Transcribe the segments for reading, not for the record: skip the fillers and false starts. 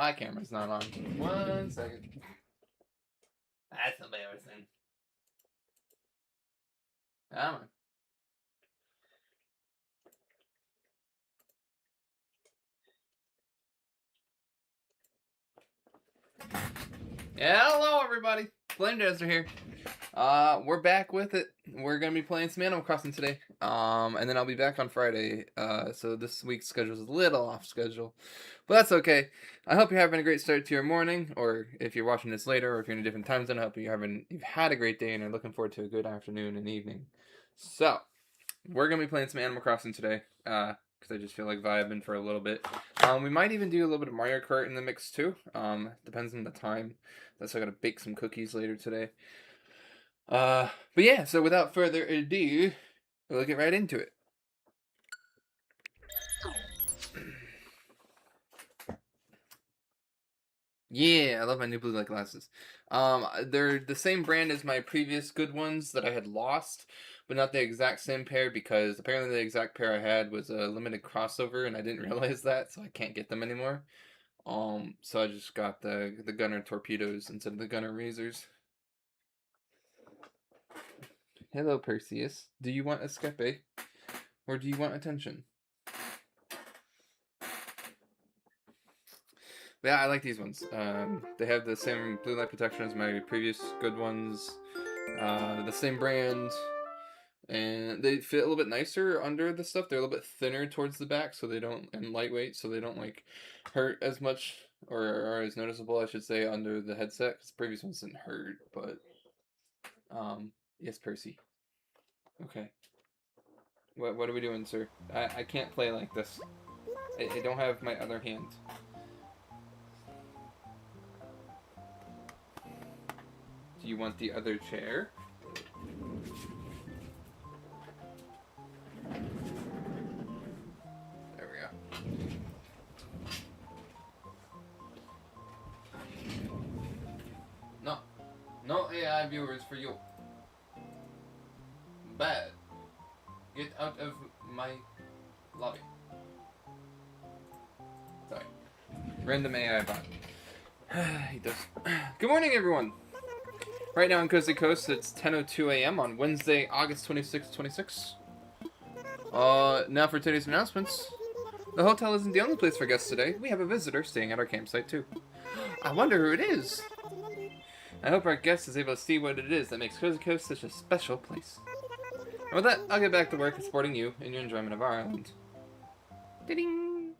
my camera's not on. 1 second. That's embarrassing. Come on. Yeah, hello everybody. Flame Jester here. We're back with it. We're gonna be playing some Animal Crossing today. And then I'll be back on Friday. So this week's schedule is a little off schedule, but that's okay. I hope you're having a great start to your morning, or if you're watching this later, or if you're in a different time zone, I hope you've had a great day and are looking forward to a good afternoon and evening. So we're gonna be playing some Animal Crossing today. Because I just feel like vibing for a little bit. We might even do a little bit of Mario Kart in the mix too. Depends on the time. That's why I gotta bake some cookies later today. But yeah, so without further ado, we'll get right into it. Yeah, I love my new blue light glasses. They're the same brand as my previous good ones that I had lost, but not the exact same pair because apparently the exact pair I had was a limited crossover and I didn't realize that, so I can't get them anymore. So I just got the Gunner torpedoes instead of the Gunner razors. Hello, Perseus. Do you want escape? Or do you want attention? Yeah, I like these ones. They have the same blue light protection as my previous good ones. The same brand. And they fit a little bit nicer under the stuff. They're a little bit thinner towards the back, so they don't, and lightweight, so they don't like hurt as much, or are as noticeable, I should say, under the headset. Because the previous ones didn't hurt, but yes, Percy. Okay. What are we doing, sir? I can't play like this. I don't have my other hand. Do you want the other chair? There we go. No. No AI viewers for you. Bad. Get out of my lobby. Sorry. Random AI bot. He does. Good morning, everyone. Right now on Cozy Coast, it's 10:02 a.m. on Wednesday, August 26th, 26. Now for today's announcements. The hotel isn't the only place for guests today. We have a visitor staying at our campsite, too. I wonder who it is. I hope our guest is able to see what it is that makes Cozy Coast such a special place. And with that, I'll get back to work at supporting you in your enjoyment of our island. Ding!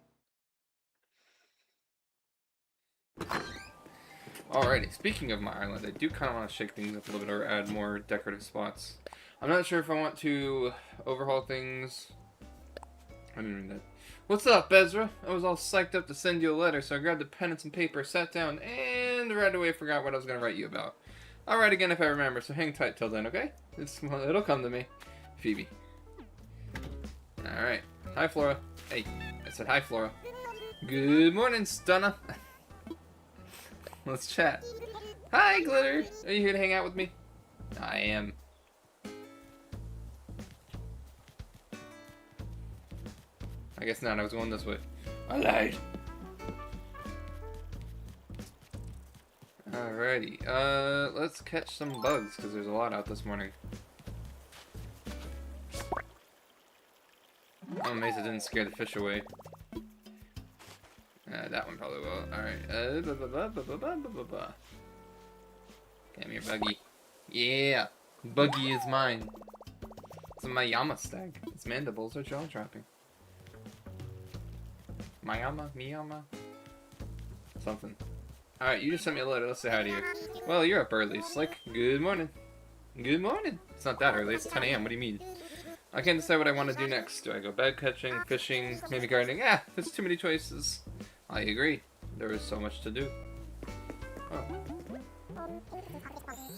Alrighty, speaking of my island, I do kind of want to shake things up a little bit or add more decorative spots. I'm not sure if I want to overhaul things. I didn't read that. What's up, Ezra? I was all psyched up to send you a letter, so I grabbed a pen and some paper, sat down, and right away forgot what I was going to write you about. I'll write again if I remember, so hang tight till then, okay? It'll come to me. Phoebe. Alright. Hi, Flora. Hey, I said hi, Flora. Good morning, Stunna. Let's chat. Hi, Glitter! Are you here to hang out with me? I am. I guess not, I was going this way. I lied. Alrighty, let's catch some bugs, because there's a lot out this morning. I'm amazed it didn't scare the fish away. That one probably will. Alright. Come here, Buggy. Yeah! Buggy is mine. It's a Mayama stag. Its mandibles are jaw dropping. Mayama? Miyama? Something. Alright, you just sent me a letter. Let's say hi to you. Well, you're up early. Slick. Good morning. Good morning. It's not that early. It's 10 a.m. What do you mean? I can't decide what I want to do next. Do I go bag catching, fishing, maybe gardening? Ah, there's too many choices. I agree. There is so much to do. Oh.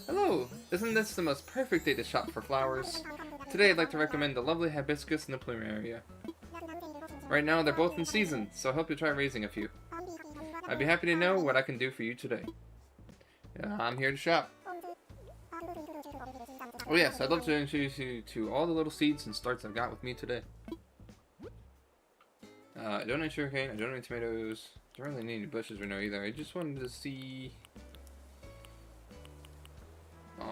Hello! Isn't this the most perfect day to shop for flowers? Today I'd like to recommend the lovely hibiscus in the plumeria. Right now they're both in season, so I hope you'll try raising a few. I'd be happy to know what I can do for you today. I'm here to shop. Oh yes, I'd love to introduce you to all the little seeds and starts I've got with me today. I donate sugarcane, I donate tomatoes, Don't really need any bushes right now either. I just wanted to see. I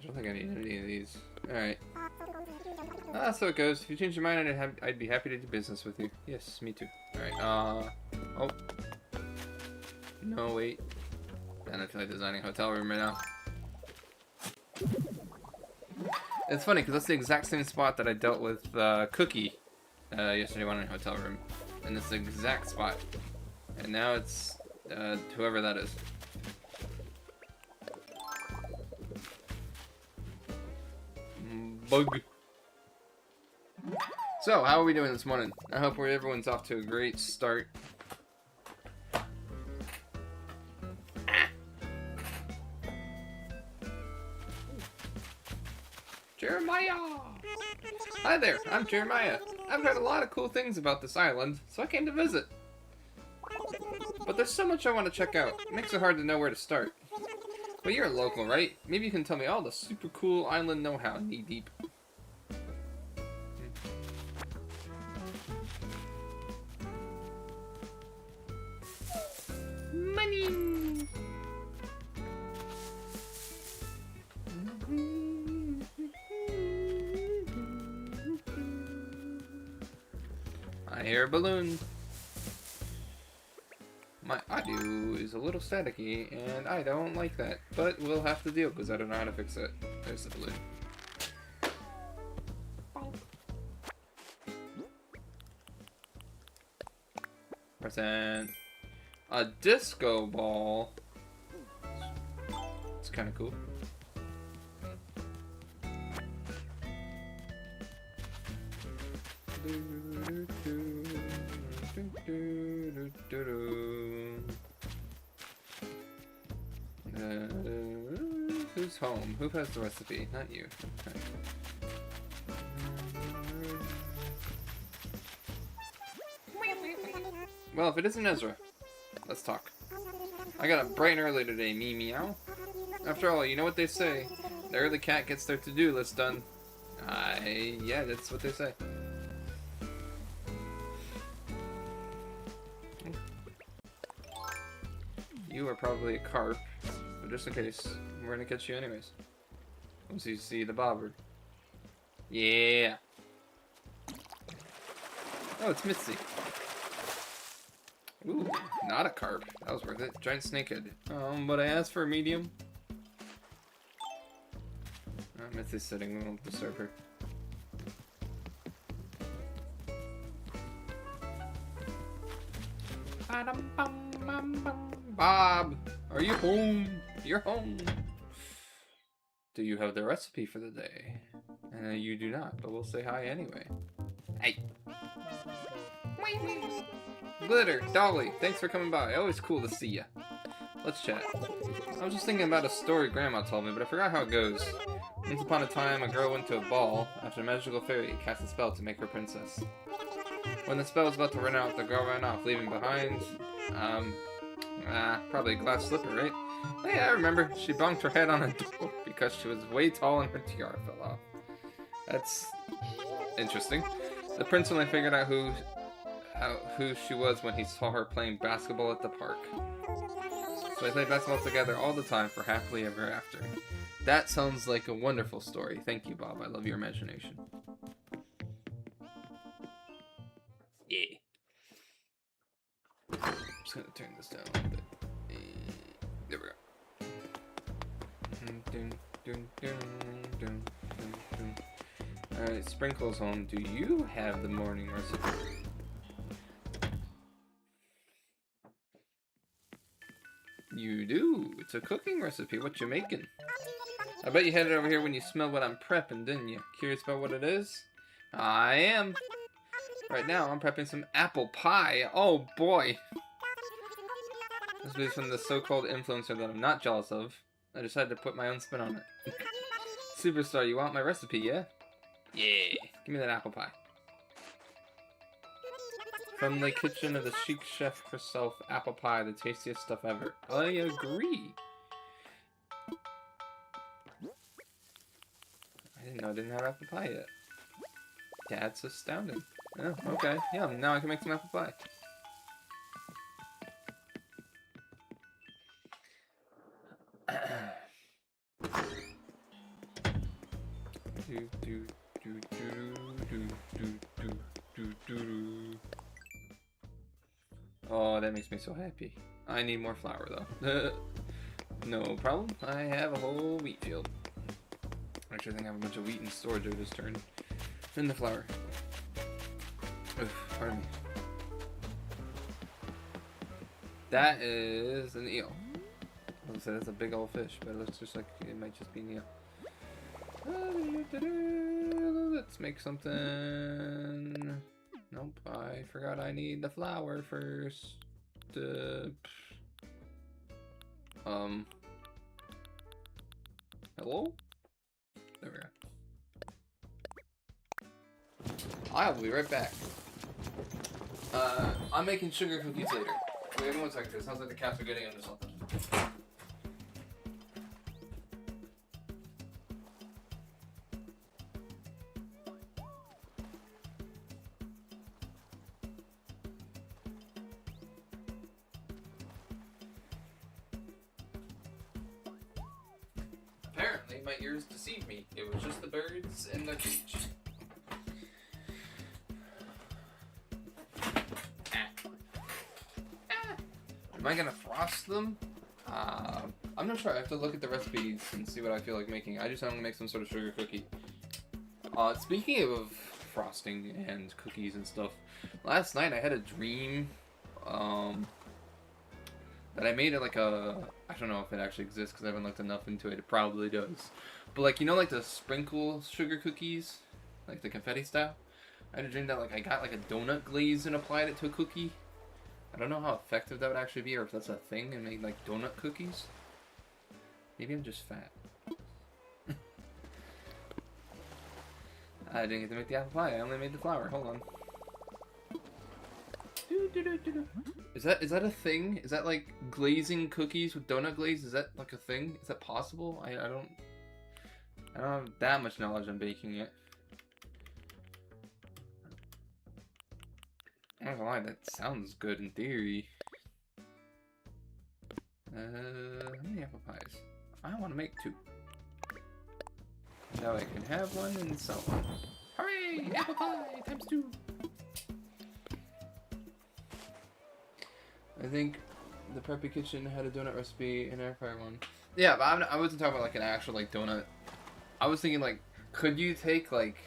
don't think I need any of these. Alright. So it goes. If you change your mind, I'd be happy to do business with you. Yes, me too. Alright, oh. No, wait. I don't feel like designing a hotel room right now. It's funny, because that's the exact same spot that I dealt with Cookie yesterday when in a hotel room. And it's the exact spot. And now it's whoever that is. Bug. So, how are we doing this morning? I hope everyone's off to a great start. Jeremiah! Hi there, I'm Jeremiah. I've heard a lot of cool things about this island, so I came to visit. But there's so much I want to check out. It makes it hard to know where to start. But you're a local, right? Maybe you can tell me all the super cool island know-how knee-deep. Money! I hear a balloon. My audio is a little staticky, and I don't like that. But we'll have to deal, because I don't know how to fix it. There's the balloon. Present. A disco ball. It's kind of cool. Who's home? Who has the recipe? Not you. Okay. Well, if it isn't Ezra, let's talk. I got up bright and early today, meow. After all, you know what they say. The early cat gets their to-do list done. Yeah, that's what they say. You are probably a carp, but just in case, we're gonna catch you anyways. Once you see the bobber. Yeah. Oh, it's Mitzi. Ooh, not a carp. That was worth it. Giant snakehead. But I asked for a medium. Mitzi's sitting. We won't disturb her. Bob, are you home? You're home. Do you have the recipe for the day? You do not, but we'll say hi anyway. Hey. Glitter, Dolly, thanks for coming by. Always cool to see ya. Let's chat. I was just thinking about a story Grandma told me, but I forgot how it goes. Once upon a time, a girl went to a ball after a magical fairy cast a spell to make her princess. When the spell was about to run out, the girl ran off, leaving behind, probably a glass slipper, right? Oh, yeah, I remember. She bonked her head on a door because she was way tall and her tiara fell off. That's interesting. The prince only figured out who she was when he saw her playing basketball at the park. So they played basketball together all the time for happily ever after. That sounds like a wonderful story. Thank you, Bob. I love your imagination. Yeah. I'm just gonna turn this down a little bit. There we go. Alright, Sprinkle's home. Do you have the morning recipe? You do. It's a cooking recipe. What you making? I bet you headed over here when you smelled what I'm prepping, didn't you? Curious about what it is? I am. Right now, I'm prepping some apple pie. Oh, boy. This is from the so-called influencer that I'm not jealous of. I decided to put my own spin on it. Superstar, you want my recipe, yeah? Yeah. Give me that apple pie. From the kitchen of the chic chef herself, apple pie, the tastiest stuff ever. I agree. I didn't know I didn't have apple pie yet. That's astounding. Oh, okay. Yeah, now I can make some apple pie. Oh, that makes me so happy. I need more flour though. No problem. I have a whole wheat field. Actually, I think I have a bunch of wheat in storage I just turned into flour. Oof, pardon me. That is an eel. I was gonna say that's a big old fish, but it looks just like it might just be an eel. Let's make something. Nope, I forgot I need the flour first. Hello? There we go. I'll be right back. I'm making sugar cookies later. Wait 1 second, it sounds like the cats are getting into something. Apparently, my ears deceived me. It was just the birds in the cage. Am I gonna frost them? I'm not sure. I have to look at the recipes and see what I feel like making. I just want to make some sort of sugar cookie. Speaking of frosting and cookies and stuff, last night I had a dream that I made it like a... I don't know if it actually exists because I haven't looked enough into it. It probably does. But like, you know, like the sprinkle sugar cookies? Like the confetti style? I had a dream that like I got like a donut glaze and applied it to a cookie. I don't know how effective that would actually be, or if that's a thing, and made like donut cookies. Maybe I'm just fat. I didn't get to make the apple pie. I only made the flour. Hold on. Is that a thing? Is that like glazing cookies with donut glaze? Is that like a thing? Is that possible? I don't have that much knowledge on baking yet. I'm not gonna lie, that sounds good in theory. How many apple pies? I want to make 2. Now I can have one and sell one. Hooray! Apple pie times 2! I think the Preppy Kitchen had a donut recipe and air fryer one. Yeah, but I wasn't talking about like an actual like donut. I was thinking like, could you take like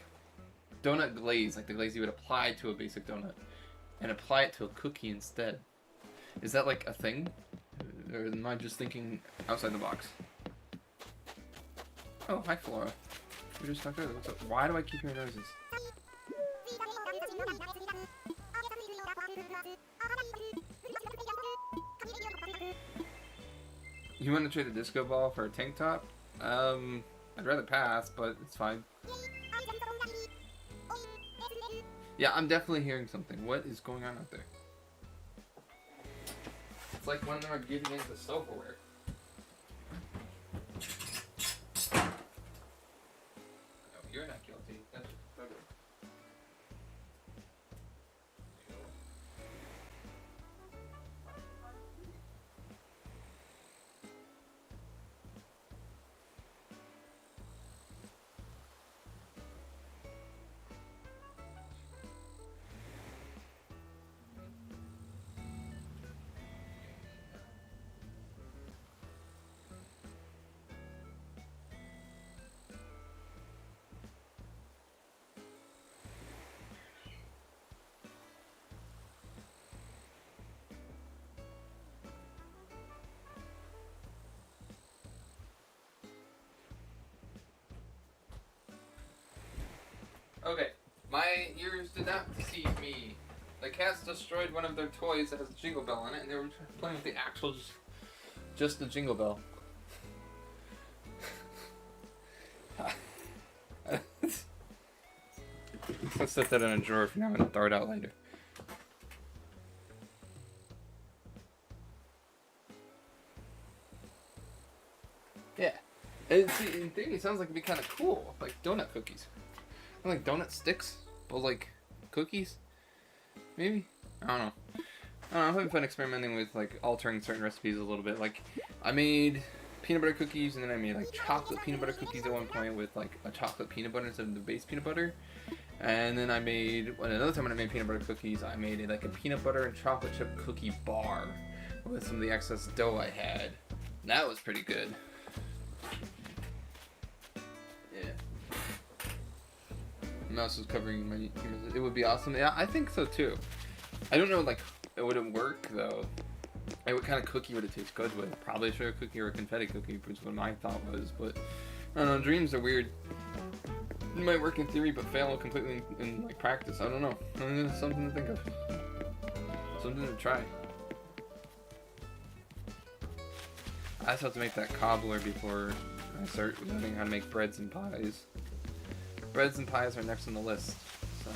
donut glaze, like the glaze you would apply to a basic donut, and apply it to a cookie instead? Is that like a thing? Or am I just thinking outside the box? Oh, hi Flora. You're just stuck there. Why do I keep hearing noises? You want to trade a disco ball for a tank top? I'd rather pass, but it's fine. Yeah, I'm definitely hearing something. What is going on out there? It's like when they're getting into silverware. No, you're not guilty. That's okay. Okay, my ears did not deceive me. The cats destroyed one of their toys that has a jingle bell on it, and they were playing with the actual, just the jingle bell. Let's set that in a drawer if you're not going to throw it out later. Yeah. And see, in theory, it sounds like it'd be kind of cool, like donut cookies. Like donut sticks, but like cookies. Maybe? I don't know. I'm having fun experimenting with like altering certain recipes a little bit. Like I made peanut butter cookies, and then I made like chocolate peanut butter cookies at one point with like a chocolate peanut butter instead of the base peanut butter. And then I made, another time when I made peanut butter cookies, I made like a peanut butter and chocolate chip cookie bar with some of the excess dough I had. That was pretty good. Yeah. Mouse was covering my. It would be awesome. Yeah, I think so too. I don't know, like, would it work though? Like, what kind of cookie would it taste good with? Probably a sugar cookie or a confetti cookie, which is what my thought was. But I don't know. Dreams are weird. It might work in theory, but fail completely in like practice. I don't know. It's something to think of. Something to try. I just have to make that cobbler before I start learning how to make breads and pies. Breads and pies are next on the list. So.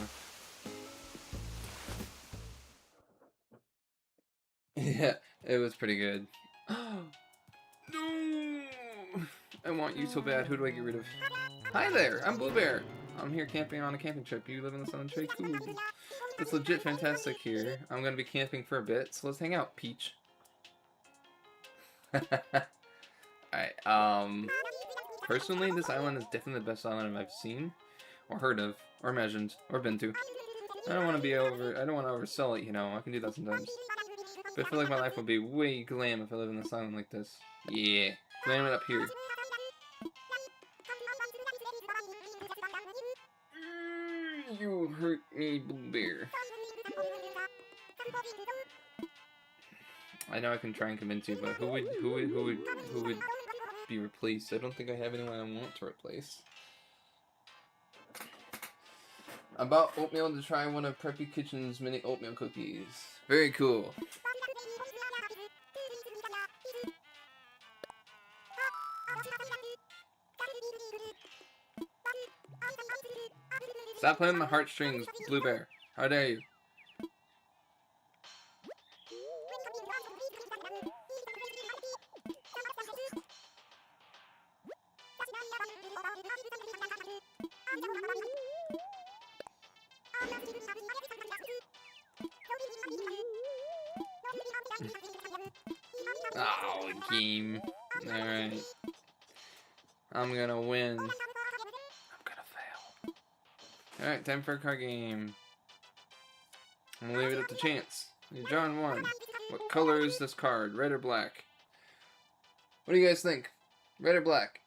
Yeah, it was pretty good. No! I want you so bad. Who do I get rid of? Hi there, I'm Blue Bear. I'm here camping on a camping trip. You live in the Sun Tree? Cool. It's legit fantastic here. I'm gonna be camping for a bit, so let's hang out, Peach. Alright, personally, this island is definitely the best island I've seen, or heard of, or imagined, or been to. I don't want to oversell it, you know. I can do that sometimes. But I feel like my life would be way glam if I lived in this island like this. Yeah, glam it up here. You hurt me, Blue Bear. I know I can try and convince you, but who would be replaced? I don't think I have anyone I want to replace. About oatmeal to try one of Preppy Kitchen's mini oatmeal cookies. Very cool. Stop playing my heartstrings, Blue Bear. How dare you? Oh, game. Alright. I'm gonna win. I'm gonna fail. Alright, time for a card game. I'm gonna leave it up to chance. You're drawing one. What color is this card? Red or black? What do you guys think? Red or black?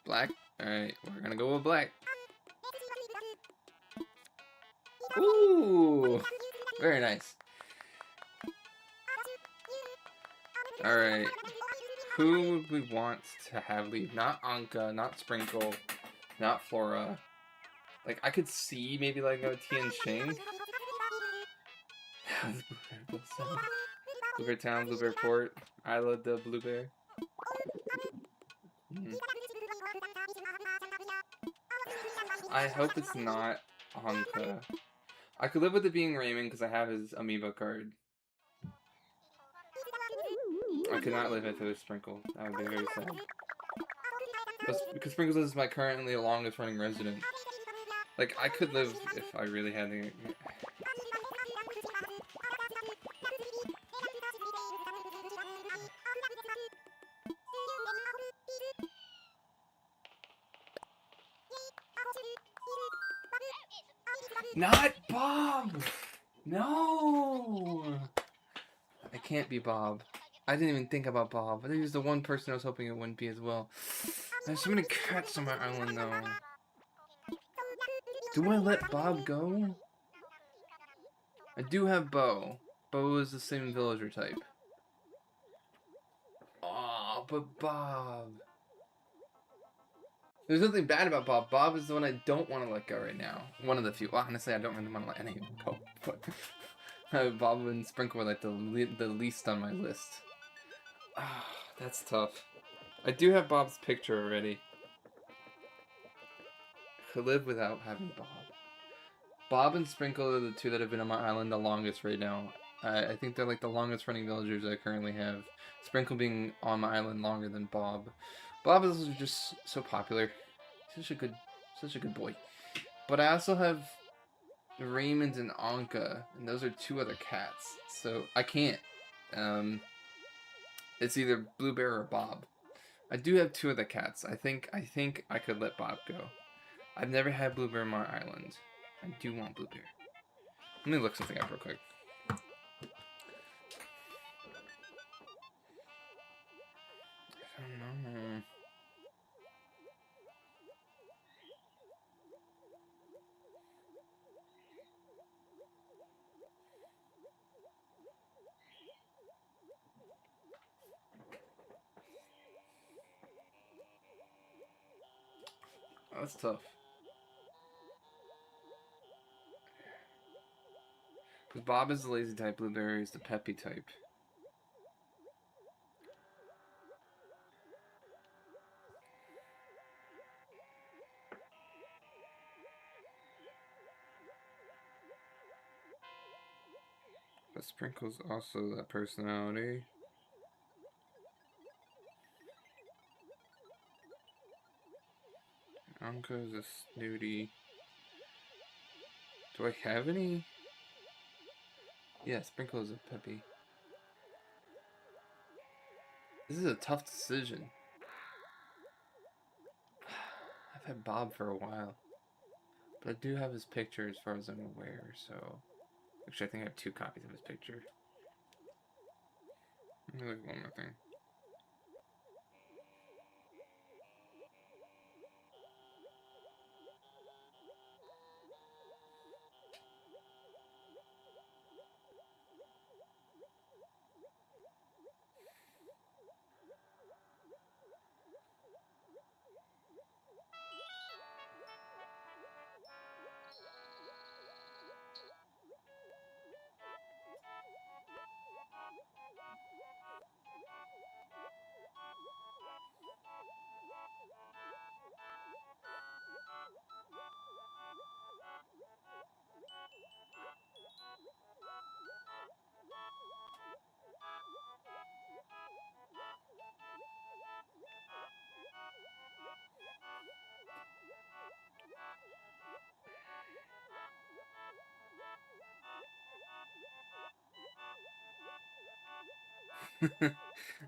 Black? Alright, we're gonna go with black. Ooh! Very nice. Alright. Who would we want to have leave? Not Anka, not Sprinkle, not Flora. Like, I could see maybe like a Tian Shing. Bluebear Town, Bluebear Port, Isla de Bluebear. I hope it's not Anka. I could live with it being Raymond because I have his amiibo card. I could not live if it was Sprinkle. That would be very sad. Because Sprinkles is my currently longest running resident. Like, I could live if I really had to. Not Bob! No! I can't be Bob. I didn't even think about Bob. I think he was the one person I was hoping it wouldn't be as well. There's so many cats on my island, though. Do I let Bob go? I do have Bo. Bo is the same villager type. Aw, but Bob. There's nothing bad about Bob. Bob is the one I don't want to let go right now. One of the few. Well, honestly, I don't really want to let any of them go. But Bob and Sprinkle were like the least on my list. Ah, that's tough. I do have Bob's picture already. I could live without having Bob. Bob and Sprinkle are the two that have been on my island the longest right now. I think they're like the longest running villagers I currently have. Sprinkle being on my island longer than Bob. Bob is just so popular. Such a good boy. But I also have Raymond and Anka, and those are two other cats. So I can't. It's either Bluebear or Bob. I do have two other cats. I think I could let Bob go. I've never had Bluebear on my island. I do want Bluebear. Let me look something up real quick. I don't know. Oh, that's tough. Because Bob is the lazy type, Blueberry is the peppy type. But Sprinkle's also that personality. Anka is a snooty. Do I have any? Yeah, Sprinkle is a peppy. This is a tough decision. I've had Bob for a while. But I do have his picture as far as I'm aware, so... Actually, I think I have 2 copies of his picture. Let me look at one more thing.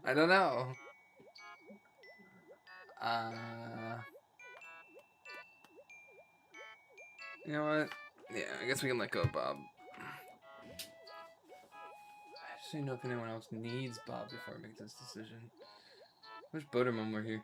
I don't know. You know what? Yeah, I guess we can let go of Bob. I just don't know if anyone else needs Bob before I make this decision. I wish Boderman were here.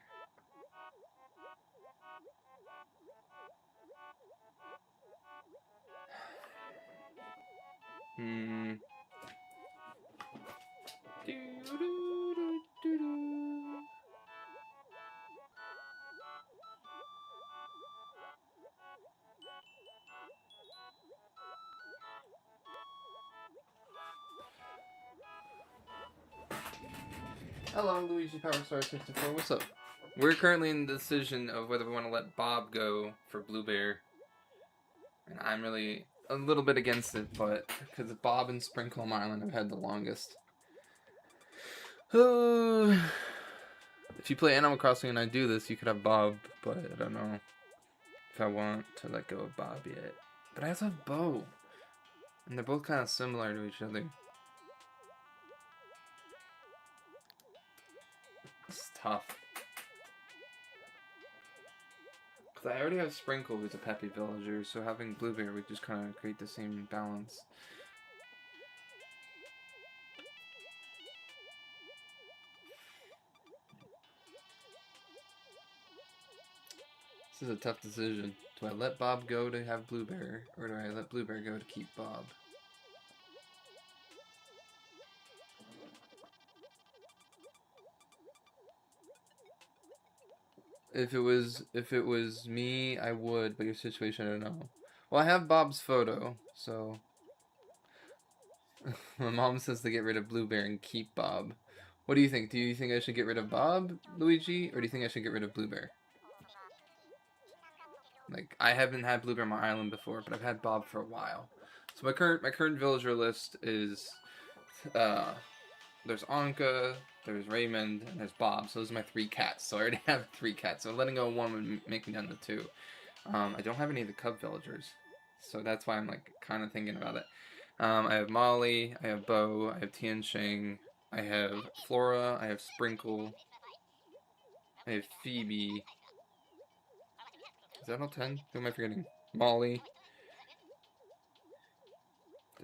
Hello, Luigi Power Star 64. What's up? We're currently in the decision of whether we want to let Bob go for Bluebear. And I'm really a little bit against it, but because Bob and Sprinkle on my island have had the longest. If you play Animal Crossing and I do this, you could have Bob, but I don't know if I want to let go of Bob yet. But I also have Bo. And they're both kind of similar to each other. It's tough. Because I already have Sprinkle, who's a peppy villager, so having Bluebear would just kind of create the same balance. This is a tough decision. Do I let Bob go to have Bluebear, or do I let Bluebear go to keep Bob? If it was me, I would, but your situation, I don't know. Well, I have Bob's photo, so my mom says to get rid of Bluebear and keep Bob. What do you think? Do you think I should get rid of Bob, Luigi, or do you think I should get rid of Bluebear? Like, I haven't had Bluebear on my island before, but I've had Bob for a while. So my current villager list is there's Anka, there's Raymond, and there's Bob. So those are my 3 cats. So I already have 3 cats. So letting go of 1 would make me down to 2. I don't have any of the cub villagers. So that's why I'm like kind of thinking about it. I have Molly, I have Bo, I have Tiansheng, I have Flora, I have Sprinkle, I have Phoebe. Is that all 10? Who am I forgetting? Molly.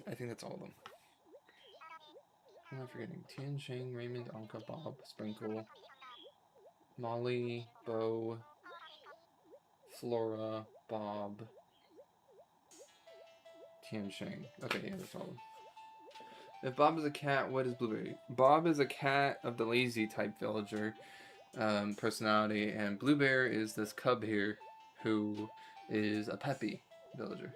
I think that's all of them. Who am I forgetting? Tiansheng, Raymond, Anka, Bob, Sprinkle, Molly, Bo, Flora, Bob, Tiansheng. Okay, yeah, that's all of them. If Bob is a cat, what is Blueberry? Bob is a cat of the lazy type villager personality, and Blueberry is this cub here who is a peppy villager.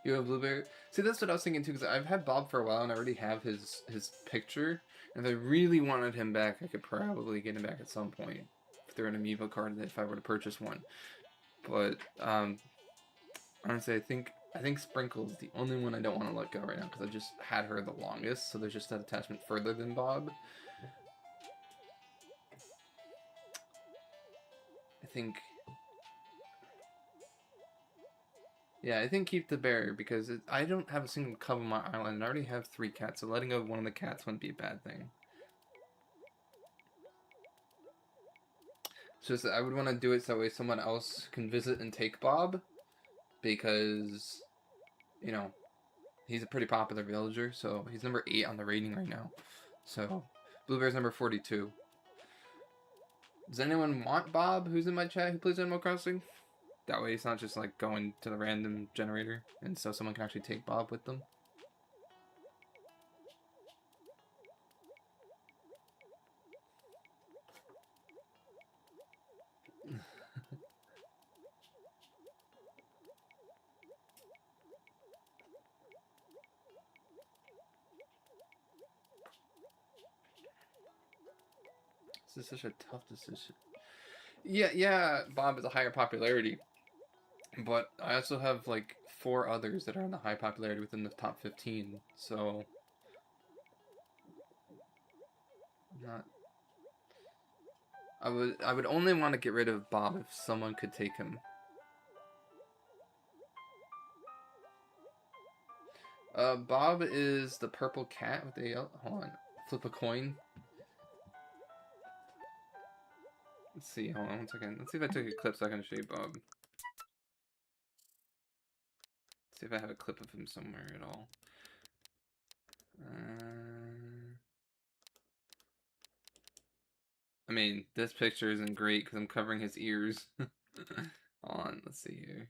You have Blueberry? See, that's what I was thinking too, because I've had Bob for a while and I already have his picture, and if I really wanted him back, I could probably get him back at some point if they're an amiibo card, if I were to purchase one. But honestly, I think Sprinkle is the only one I don't want to let go right now, because I just had her the longest, so there's just that attachment further than Bob. I think keep the bear, because I don't have a single cub on my island, and I already have 3 cats, so letting go of one of the cats wouldn't be a bad thing. It's just I would want to do it so that way someone else can visit and take Bob, because, you know, he's a pretty popular villager, so he's number 8 on the rating right now. So, Bluebear's number 42. Does anyone want Bob, who's in my chat, who plays Animal Crossing? That way it's not just like going to the random generator, and so someone can actually take Bob with them. This is such a tough decision. Yeah, Bob is a higher popularity, but I also have like 4 others that are in the high popularity within the top 15, so not. I would only want to get rid of Bob if someone could take him. Bob is the purple cat with the hold on, flip a coin. Let's see, hold on 1 second. Let's see if I took a clip so I can show you Bob. Let's see if I have a clip of him somewhere at all. I mean, this picture isn't great because I'm covering his ears. Hold on, let's see here.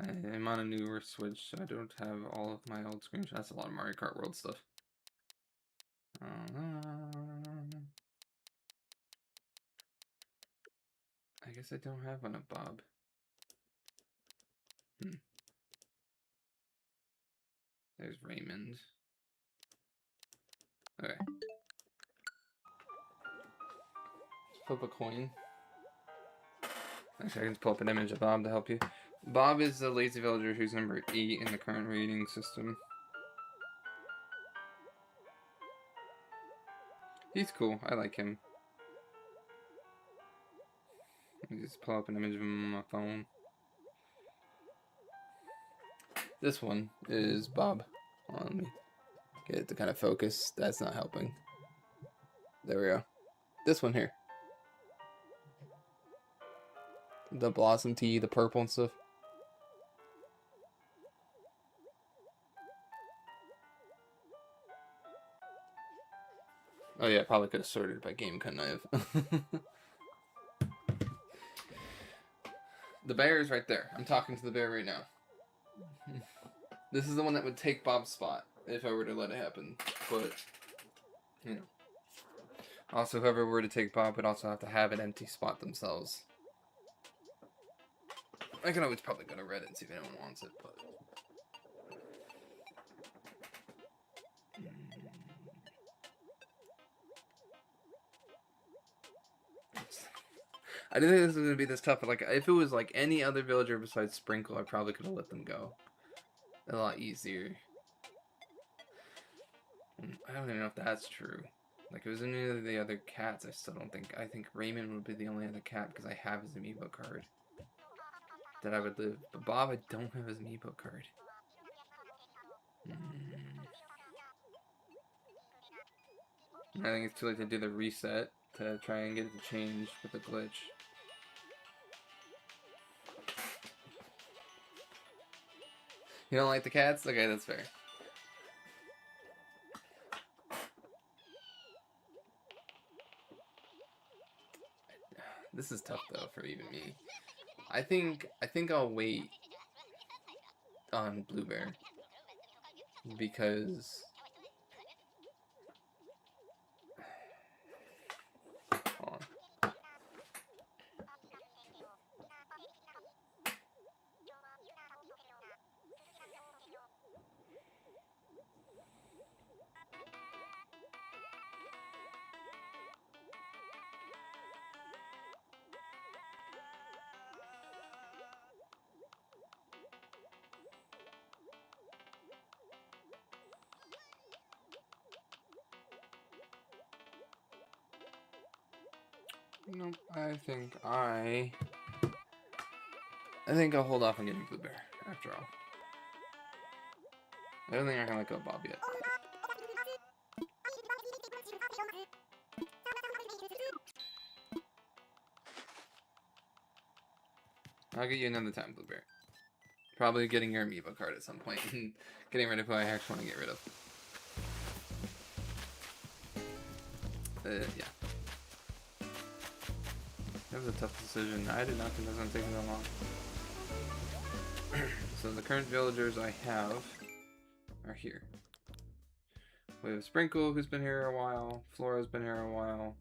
I'm on a newer Switch, so I don't have all of my old screenshots. That's a lot of Mario Kart World stuff. I guess I don't have one of Bob. There's Raymond. Okay. Flip a coin. Actually, I can just pull up an image of Bob to help you. Bob is the lazy villager who's number 8 in the current rating system. He's cool. I like him. Let me just pull up an image of him on my phone. This one is Bob. Hold on, let me get it to kind of focus. That's not helping. There we go. This one here. The blossom tea, the purple and stuff. Oh yeah, probably could have sorted it by game, couldn't I have? The bear is right there. I'm talking to the bear right now. This is the one that would take Bob's spot if I were to let it happen. But, you know. Also, whoever were to take Bob would also have to have an empty spot themselves. I can always probably go to Reddit and see if anyone wants it, but... I didn't think this was going to be this tough, but like, if it was like any other villager besides Sprinkle, I probably could have let them go. A lot easier. I don't even know if that's true. Like, if it was any of the other cats, I still don't think. I think Raymond would be the only other cat because I have his amiibo card that I would live. But Bob, I don't have his amiibo card. I think it's too late to do the reset to try and get it to change with the glitch. You don't like the cats? Okay, that's fair. This is tough though for even me. I think I'll wait on Blue Bear because hold on. Nope, I think I'll hold off on getting Blue Bear after all. I don't think I can let go of Bob yet. I'll get you another time, Blue Bear. Probably getting your amiibo card at some point and getting rid of who I actually want to get rid of. Yeah. That was a tough decision. I did not think it was going to take me that long. So the current villagers I have are here. We have Sprinkle, who's been here a while. Flora's been here a while.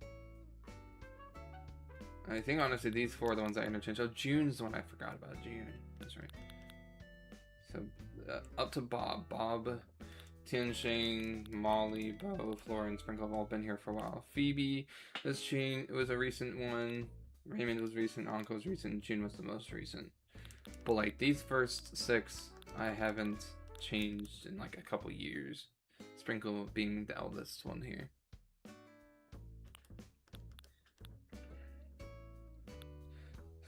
I think honestly these four are the ones I interchanged. Oh, June's the one I forgot about. June. That's right. So up to Bob. Bob, Tianxing, Molly, Bo, Flora, and Sprinkle have all been here for a while. Phoebe was a recent one. Raymond was recent. Anka was recent. June was the most recent. But like these first 6, I haven't changed in like a couple years. Sprinkle being the eldest one here.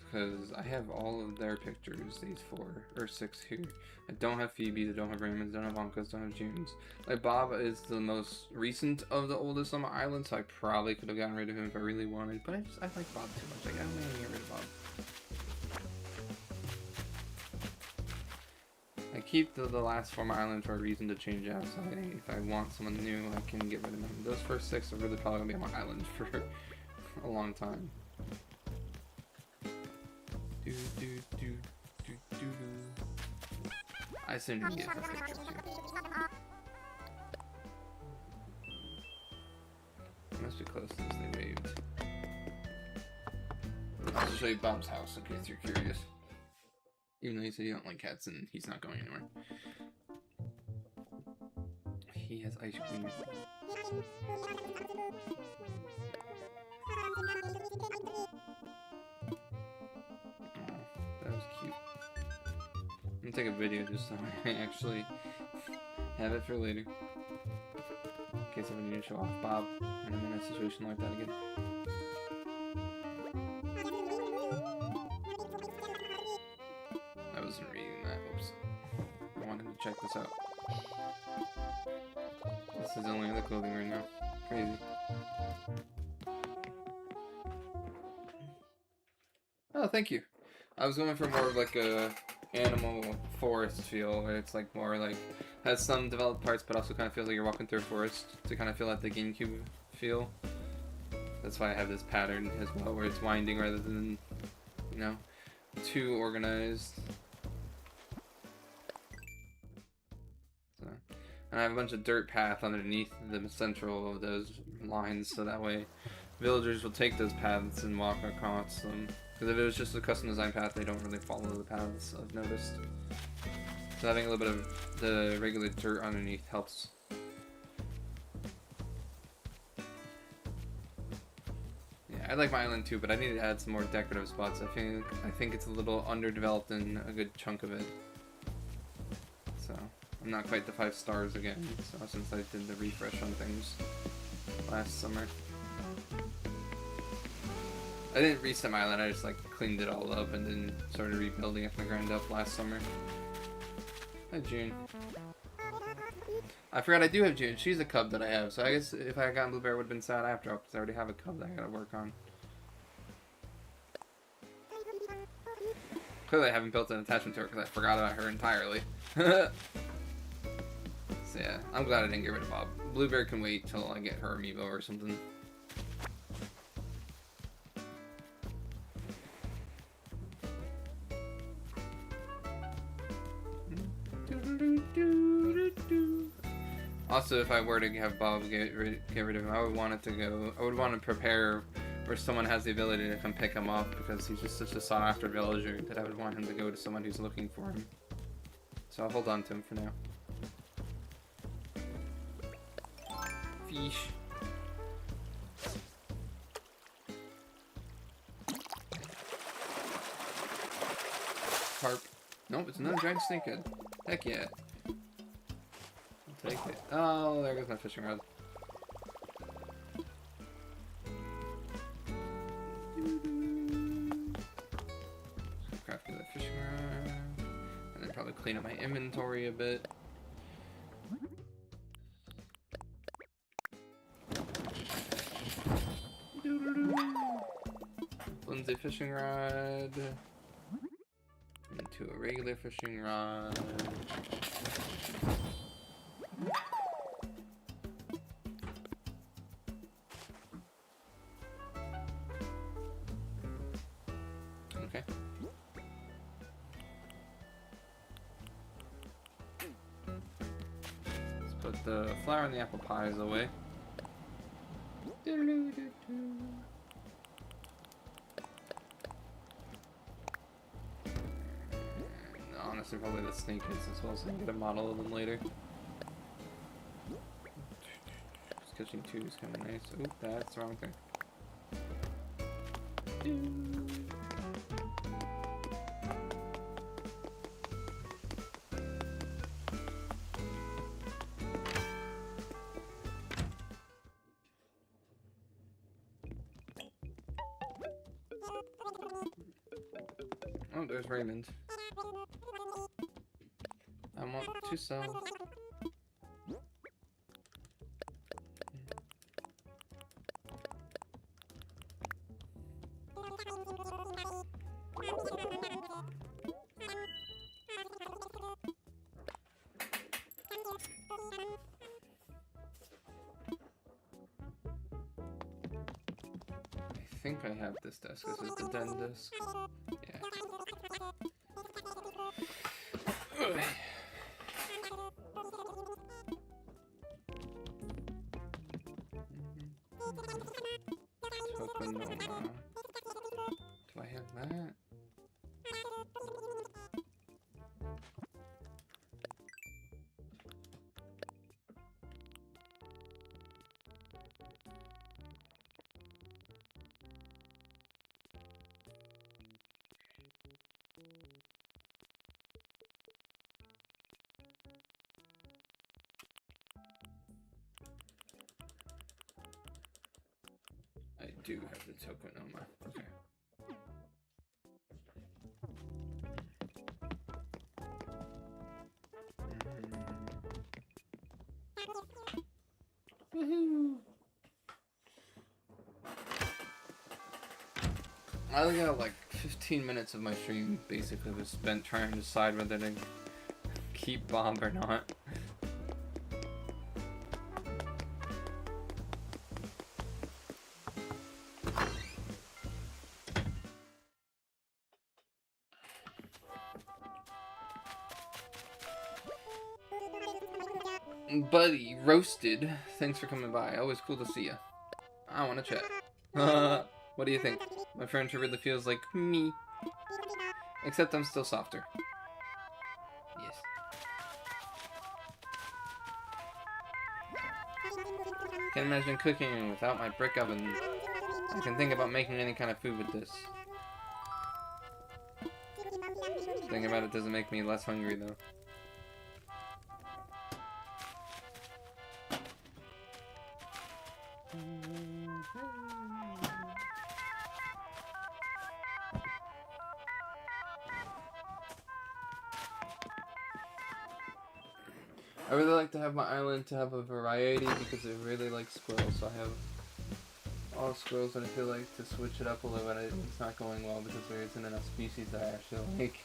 Because I have all of their pictures, these 4 or 6 here. I don't have Phoebe's, I don't have Raymond's, don't have Anka's, don't have June's. Like Bob is the most recent of the oldest on my island, so I probably could have gotten rid of him if I really wanted. But I like Bob too much. Like I don't want to get rid of Bob. I keep the last 4 on my island for a reason to change out. So if I want someone new, I can get rid of them. Those first 6 are really probably gonna be on my island for a long time. I assume you can get her pictures too. It must be close since they waved. I'll show you Bob's house in case you're curious. Even though you said you don't like cats and he's not going anywhere. He has ice cream. I'm gonna take a video just so I actually have it for later. In case I need to show off Bob and I'm in a situation like that again. I wasn't reading that, oops. I wanted to check this out. This is only the clothing right now. Crazy. Oh, thank you. I was going for more of like a animal forest feel, where it's like more like has some developed parts but also kind of feels like you're walking through a forest, to kind of feel like the GameCube feel. That's why I have this pattern as well, where it's winding rather than, you know, too organized. So, and I have a bunch of dirt path underneath the central of those lines, so that way villagers will take those paths and walk across them. Because if it was just a custom design path, they don't really follow the paths, I've noticed. So having a little bit of the regular dirt underneath helps. Yeah, I like my island too, but I need to add some more decorative spots. I think it's a little underdeveloped in a good chunk of it. So not quite the 5 stars again, so since I did the refresh on things last summer. I didn't reset my island, I just like cleaned it all up and then started rebuilding it from the ground up last summer. Hi June. I forgot I do have June. She's a cub that I have, so I guess if I had gotten Blueberry, I would have been sad after all, because I already have a cub that I gotta work on. Clearly I haven't built an attachment to her because I forgot about her entirely. So yeah, I'm glad I didn't get rid of Bob. Blueberry can wait till I get her amiibo or something. Also, if I were to have Bob get rid of him, I would want to prepare where someone has the ability to come pick him up, because he's just such a sought-after villager that I would want him to go to someone who's looking for him. So I'll hold on to him for now. Fish. Carp. Nope, it's another giant snakehead. Heck yeah. I'll take it. Oh, there goes my fishing rod. Craft the fishing rod. And then probably clean up my inventory a bit. Flimsy fishing rod. Into a regular fishing rod. Okay. Let's put the flour and the apple pies away. Honestly, probably the snake heads as well, so I can get a model of them later. Sketching 2 is kind of nice. Oop, that's the wrong thing. Oh, there's Raymond. I want to sell. I think I have this desk. This is the den desk. Yeah. Tokonoma. Do I have that? I do have the Tokonoma. Okay. Woohoo! I only got like 15 minutes of my stream basically was spent trying to decide whether to keep Bob or not. Buddy, roasted. Thanks for coming by. Always cool to see you. I want to chat. What do you think? My furniture really feels like me. Except I'm still softer. Yes. Can't imagine cooking without my brick oven. I can think about making any kind of food with this. Thinking about it doesn't make me less hungry though. I really like to have my island to have a variety because I really like squirrels, so I have all squirrels, and I feel like to switch it up a little bit, it's not going well because there isn't enough species that I actually like.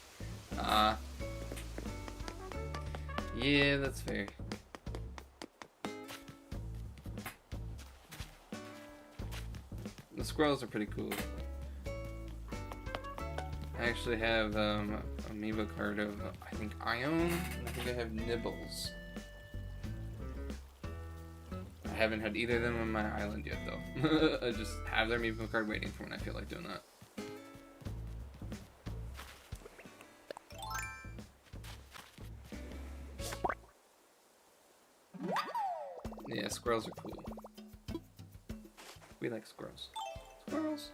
Yeah, that's fair. The squirrels are pretty cool. I actually have amiibo card of, I think, Ione, and I think I have Nibbles. I haven't had either of them on my island yet, though. I just have their amiibo card waiting for when I feel like doing that. Yeah, squirrels are cool. We like squirrels. Squirrels.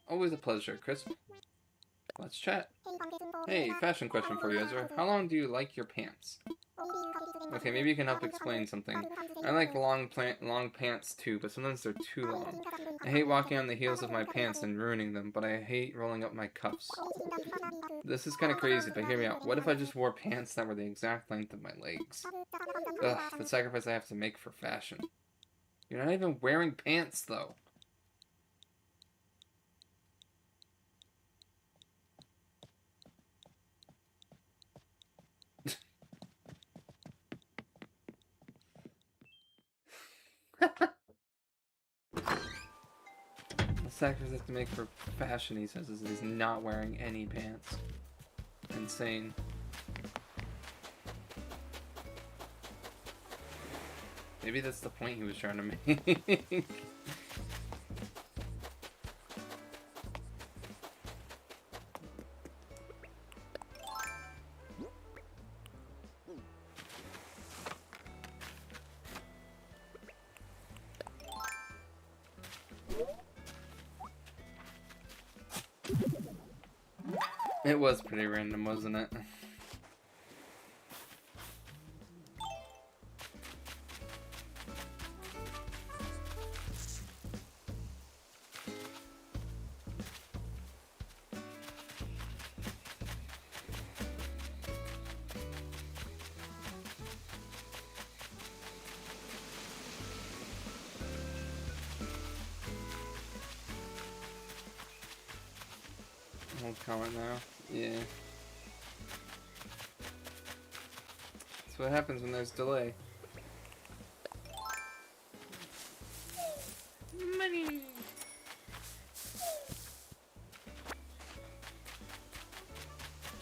Always a pleasure, Chris. Let's chat. Hey, fashion question for you, Ezra. How long do you like your pants? Okay, maybe you can help explain something. I like long pants too, but sometimes they're too long. I hate walking on the heels of my pants and ruining them, but I hate rolling up my cuffs. This is kind of crazy, but hear me out. What if I just wore pants that were the exact length of my legs? Ugh, the sacrifice I have to make for fashion. You're not even wearing pants, though. The sacrifice I have to make for fashion, he says, is he's not wearing any pants. Insane. Maybe that's the point he was trying to make. It was pretty random, wasn't it? Hold comment now. Yeah. That's what happens when there's delay. Money!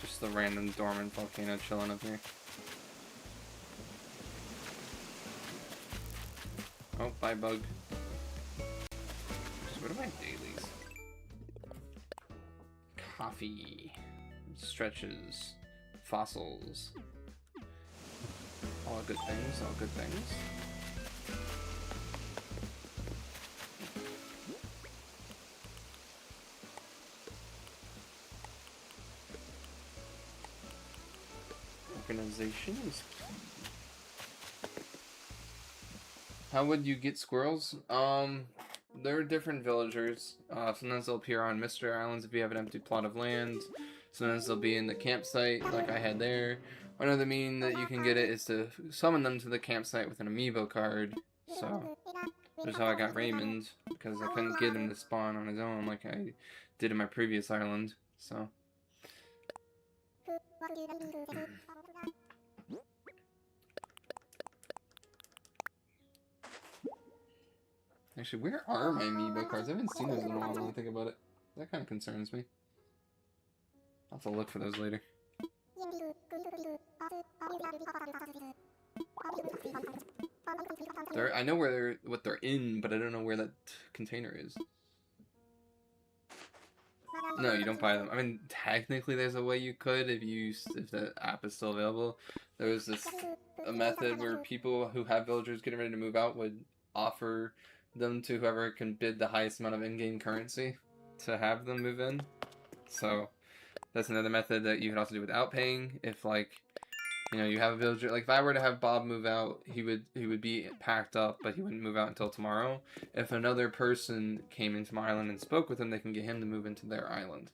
Just the random dormant volcano chilling up here. Oh, bye bug. What are my dailies? Coffee, stretches, fossils. All good things, all good things. Organization is key. How would you get squirrels? There are different villagers. Sometimes they'll appear on mystery islands if you have an empty plot of land. Sometimes they'll be in the campsite, like I had there. Another mean that you can get it is to summon them to the campsite with an amiibo card. So, that's how I got Raymond, because I couldn't get him to spawn on his own like I did in my previous island. So. Actually, where are my amiibo cards? I haven't seen those in a while when I think about it. That kind of concerns me. I'll have to look for those later. I know where what they're in, but I don't know where that container is. No, you don't buy them. I mean, technically there's a way you could if the app is still available. There was a method where people who have villagers getting ready to move out would offer them to whoever can bid the highest amount of in-game currency to have them move in. So that's another method that you could also do without paying. If like, you know, you have a villager, like if I were to have Bob move out, he would be packed up, but he wouldn't move out until tomorrow. If another person came into my island and spoke with him, they can get him to move into their island.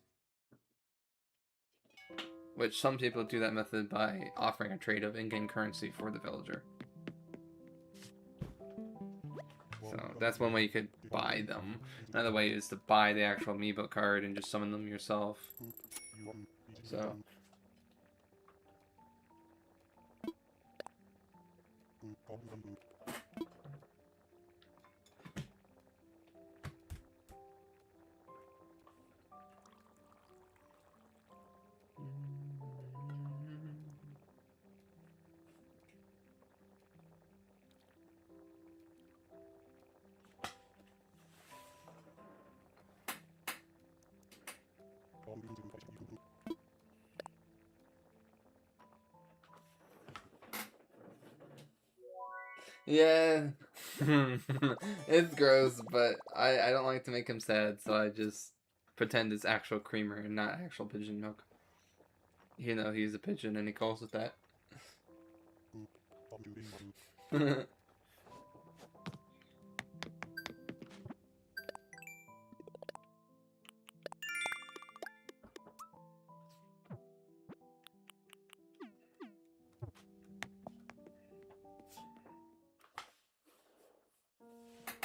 Which some people do that method by offering a trade of in-game currency for the villager. So that's one way you could buy them. Another way is to buy the actual amiibo card and just summon them yourself. So yeah, it's gross, but I don't like to make him sad, so I just pretend it's actual creamer and not actual pigeon milk. You know, he's a pigeon and he calls it that.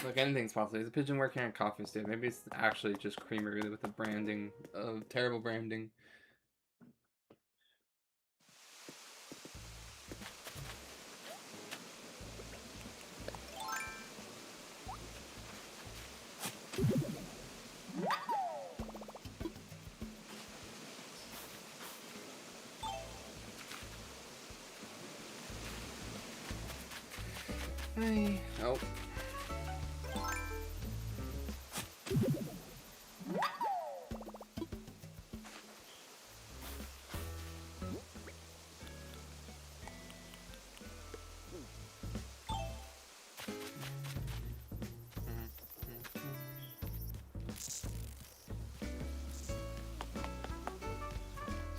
Look, anything's possible. There's a pigeon working on a coffee stand. Maybe it's actually just creamer with the branding of terrible branding. Hey. Oh.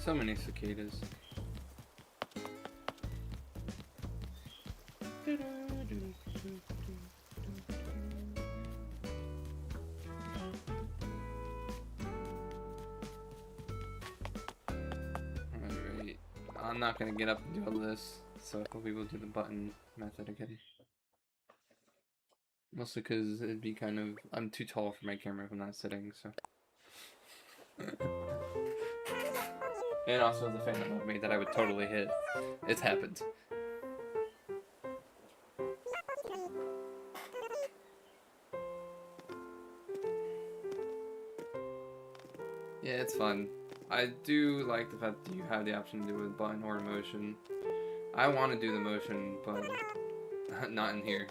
So many cicadas. Alright. I'm not gonna get up and do all this, so we will do the button method again. Mostly because it'd be kind of... I'm too tall for my camera if I'm not sitting, so... And also the fan above me that I would totally hit. It's happened. Yeah, it's fun. I do like the fact that you have the option to do it with button or motion. I want to do the motion, but not in here.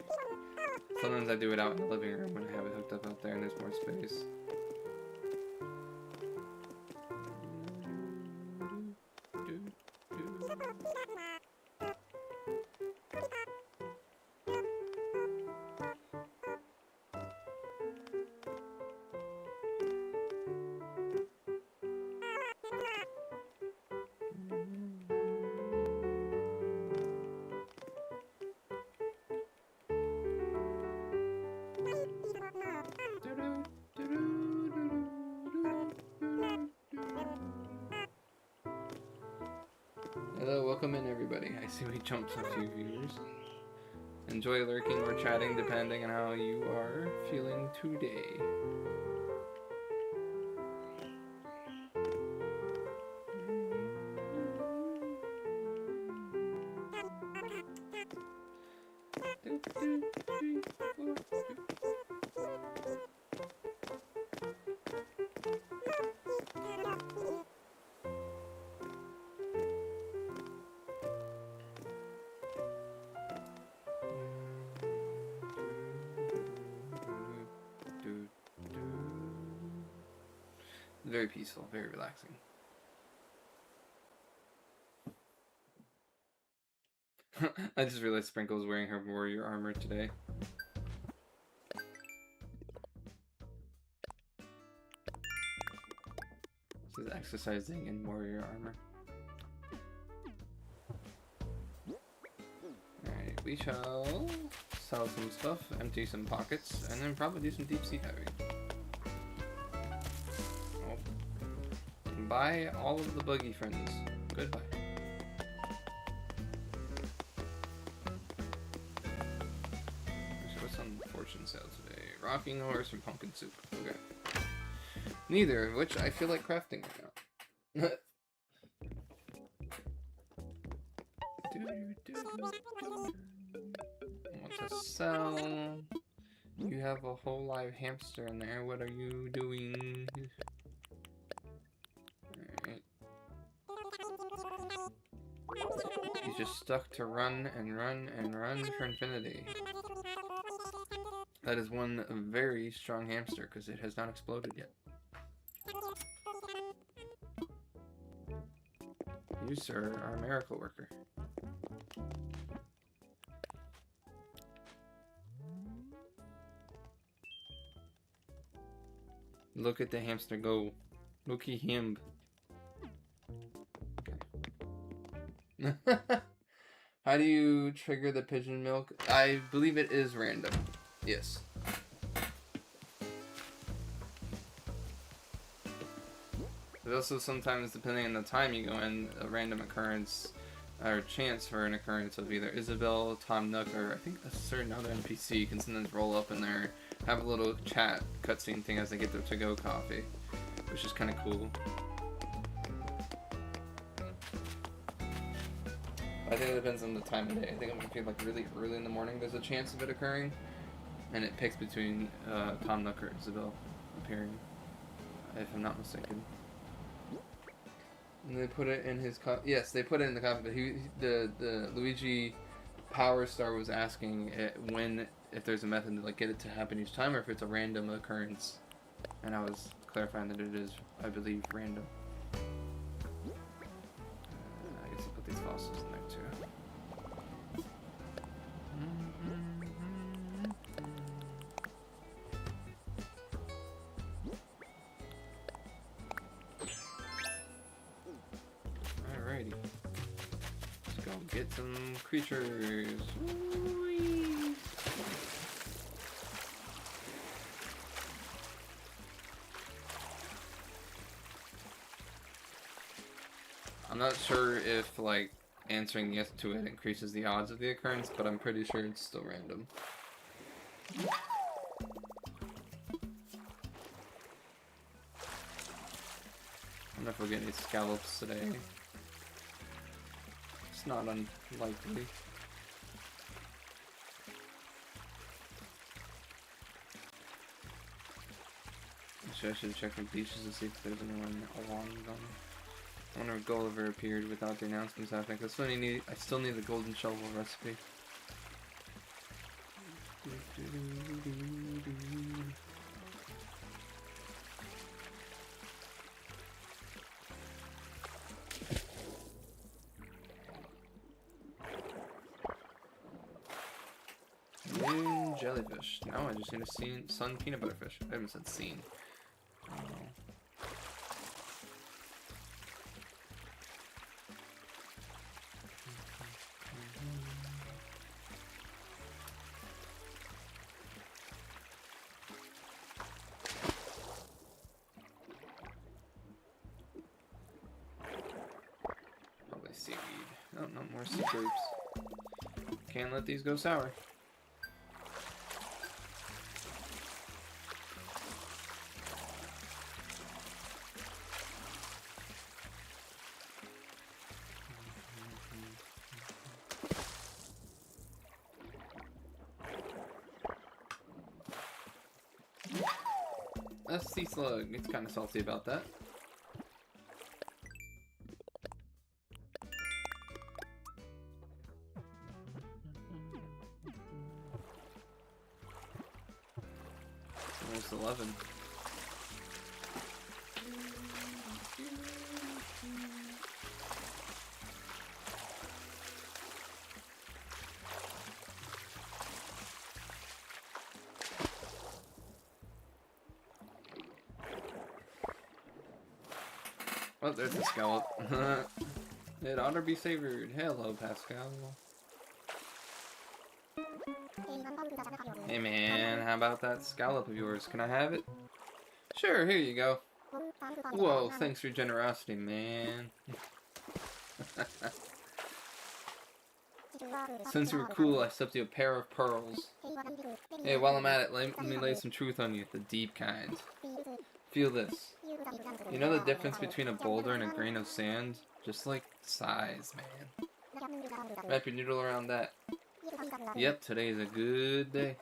Sometimes I do it out in the living room when I have it hooked up out there and there's more space. Hello, welcome in everybody. I see we jumped a few viewers. Enjoy lurking or chatting depending on how you are feeling today. Very peaceful, very relaxing. I just realized Sprinkle's wearing her warrior armor today. exercising in warrior armor. Alright, we shall sell some stuff, empty some pockets, and then probably do some deep sea diving. Oh. Buy all of the buggy friends. Goodbye. What's on fortune sale today? Rocking horse and pumpkin soup. Okay. Neither of which I feel like crafting right now. Want to sell? You have a whole live hamster in there. What are you doing? Alright. He's just stuck to run and run and run for infinity. That is one very strong hamster because it has not exploded yet. You, sir, are a miracle worker. Look at the hamster go. Look at him. Okay. How do you trigger the pigeon milk? I believe it is random. Yes. But also sometimes, depending on the time you go in, a random occurrence or chance for an occurrence of either Isabel, Tom Nook, or I think a certain other NPC can sometimes roll up in there, have a little chat cutscene thing as they get their to-go coffee, which is kind of cool. I think it depends on the time of day. I think if you're like really early in the morning, there's a chance of it occurring, and it picks between Tom Nook or Isabel appearing, if I'm not mistaken. And they put it in his yes, they put it in the coffee. But the Luigi Power Star was asking if there's a method to like get it to happen each time, or if it's a random occurrence. And I was clarifying that it is, I believe, random. I guess I'll put these fossils in there too. Alrighty. Let's go get some creatures. Whee! I'm not sure if, like, answering yes to it increases the odds of the occurrence, but I'm pretty sure it's still random. I don't know if we'll get any scallops today. It's not unlikely. Actually, I should check the beaches to see if there's anyone along them. I wonder if Gulliver appeared without the announcements happening. I still need the golden shovel recipe. Moon jellyfish. Now I just need a sun peanut butter fish. I haven't said seen. Probably seaweed. Oh, no more sea grapes. Can't let these go sour. A sea slug. It's kind of salty about that. Almost 11. Oh, there's the scallop. It ought to be savored. Hello, Pascal. Hey man, how about that scallop of yours? Can I have it? Sure, here you go. Whoa, thanks for your generosity, man. Since you were cool, I slipped you a pair of pearls. Hey, while I'm at it, let me lay some truth on you, the deep kind. Feel this. You know the difference between a boulder and a grain of sand? Just like size, man. Wrap your noodle around that. Yep, today is a good day.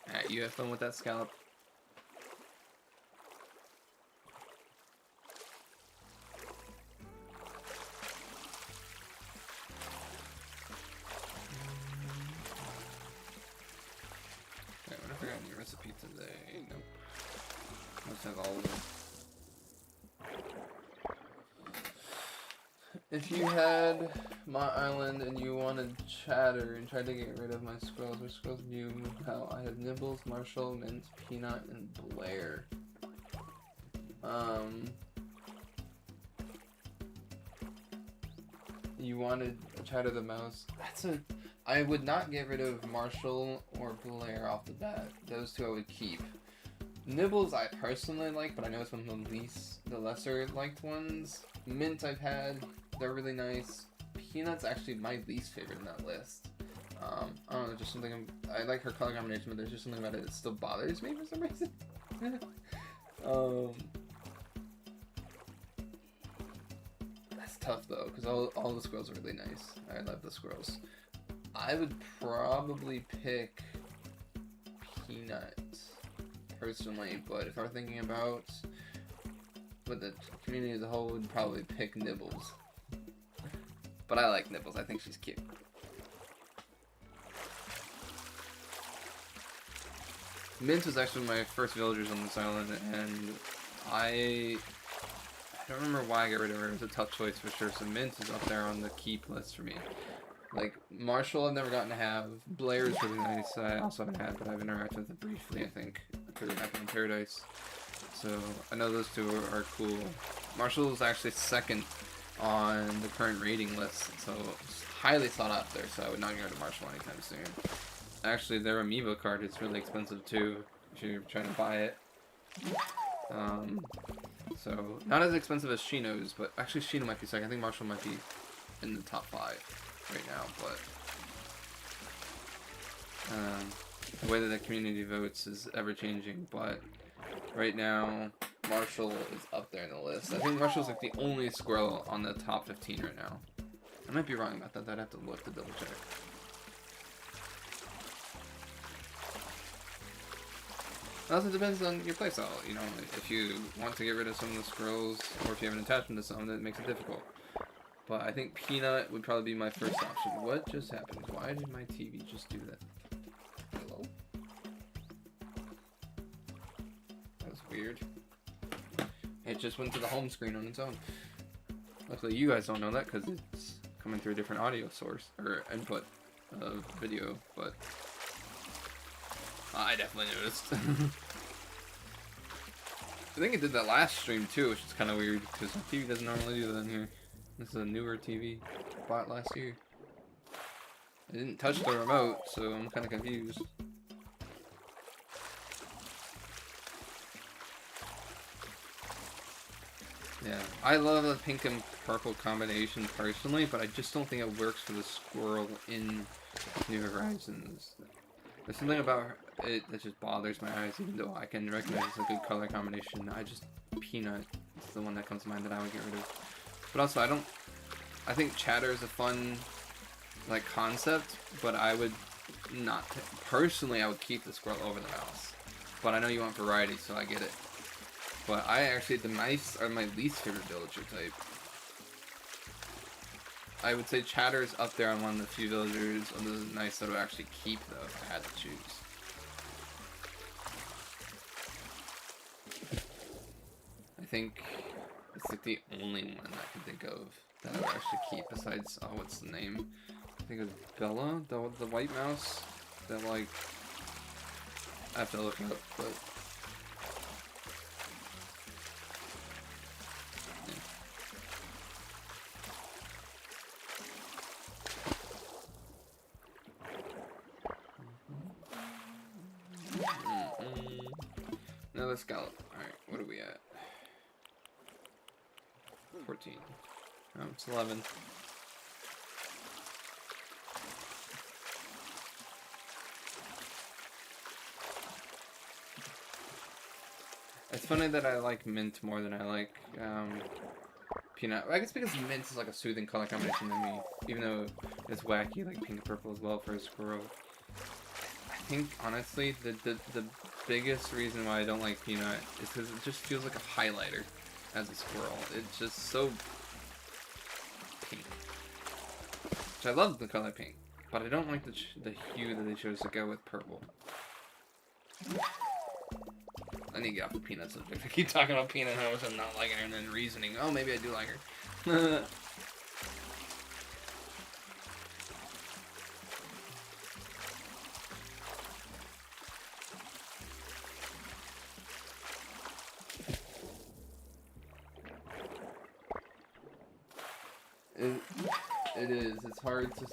Alright, you have fun with that scallop. Okay, what if I got any recipe today? Nope. Must have all of them. If you had my island and you wanted chatter and tried to get rid of my squirrels, which squirrels do you how I have Nibbles, Marshall, Mint, Peanut, and Blair. You wanted Chatter the mouse. I would not get rid of Marshall or Blair off the bat. Those two I would keep. Nibbles I personally like, but I know it's one of the lesser liked ones. Mint I've had. They're really nice. Peanut's actually my least favorite in that list. I don't know, just something I like her color combination, but there's just something about it that still bothers me for some reason. That's tough though, because all the squirrels are really nice. I love the squirrels. I would probably pick Peanut personally, but if I were thinking about what the community as a whole, would probably pick Nibbles. But I like Nibbles. I think she's cute. Mint was actually my first villagers on this island, and I don't remember why I got rid of her. It was a tough choice for sure. So Mint is up there on the keep list for me. Like Marshall, I've never gotten to have. Blair is really nice. I also haven't had, but I've interacted with it briefly. I think through Apple in Paradise. So I know those two are cool. Marshall is actually second on the current rating list, so it's highly sought after, so I would not get rid of Marshall anytime soon. Actually, their amiibo card is really expensive too, if you're trying to buy it. So, not as expensive as Shino's, but actually Shino might be second. I think Marshall might be in the top 5 right now, but the way that the community votes is ever-changing, but right now, Marshall is up there in the list. I think Marshall's like the only squirrel on the top 15 right now. I might be wrong about that. I'd have to look to double check. It also depends on your playstyle. You know, if you want to get rid of some of the squirrels, or if you have an attachment to some, that makes it difficult. But I think Peanut would probably be my first option. What just happened? Why did my TV just do that? Hello? That was weird. It just went to the home screen on its own. Luckily you guys don't know that because it's coming through a different audio source, or input of video, but I definitely noticed. I think it did that last stream too, which is kind of weird because my TV doesn't normally do that in here. This is a newer TV bought last year. I didn't touch the remote, so I'm kind of confused. Yeah, I love the pink and purple combination personally, but I just don't think it works for the squirrel in New Horizons. There's something about it that just bothers my eyes, even though I can recognize it's a good color combination. Peanut is the one that comes to mind that I would get rid of. But also, I think Chatter is a fun, like, concept, but I would not, personally, I would keep the squirrel over the mouse. But I know you want variety, so I get it. But the mice are my least favorite villager type. I would say Chatter is up there on one of the few villagers of the mice that I would actually keep, though, if I had to choose. I think it's like the only one I can think of that I would actually keep besides, oh, what's the name? I think it's Bella, the white mouse that, like, I have to look it up, but Another scallop. Alright, what are we at? 14. Oh, it's 11. It's funny that I like mint more than I like peanut. I guess because mint is like a soothing color combination to me, even though it's wacky, like pink and purple as well for a squirrel. I think honestly, the biggest reason why I don't like peanut is because it just feels like a highlighter as a squirrel. It's just so pink. Which I love the color pink, but I don't like the hue that they chose to go with purple. I need to get off the peanut subject. I keep talking about peanut and how much I'm not liking her, and then reasoning, oh, maybe I do like her. It is. It's hard to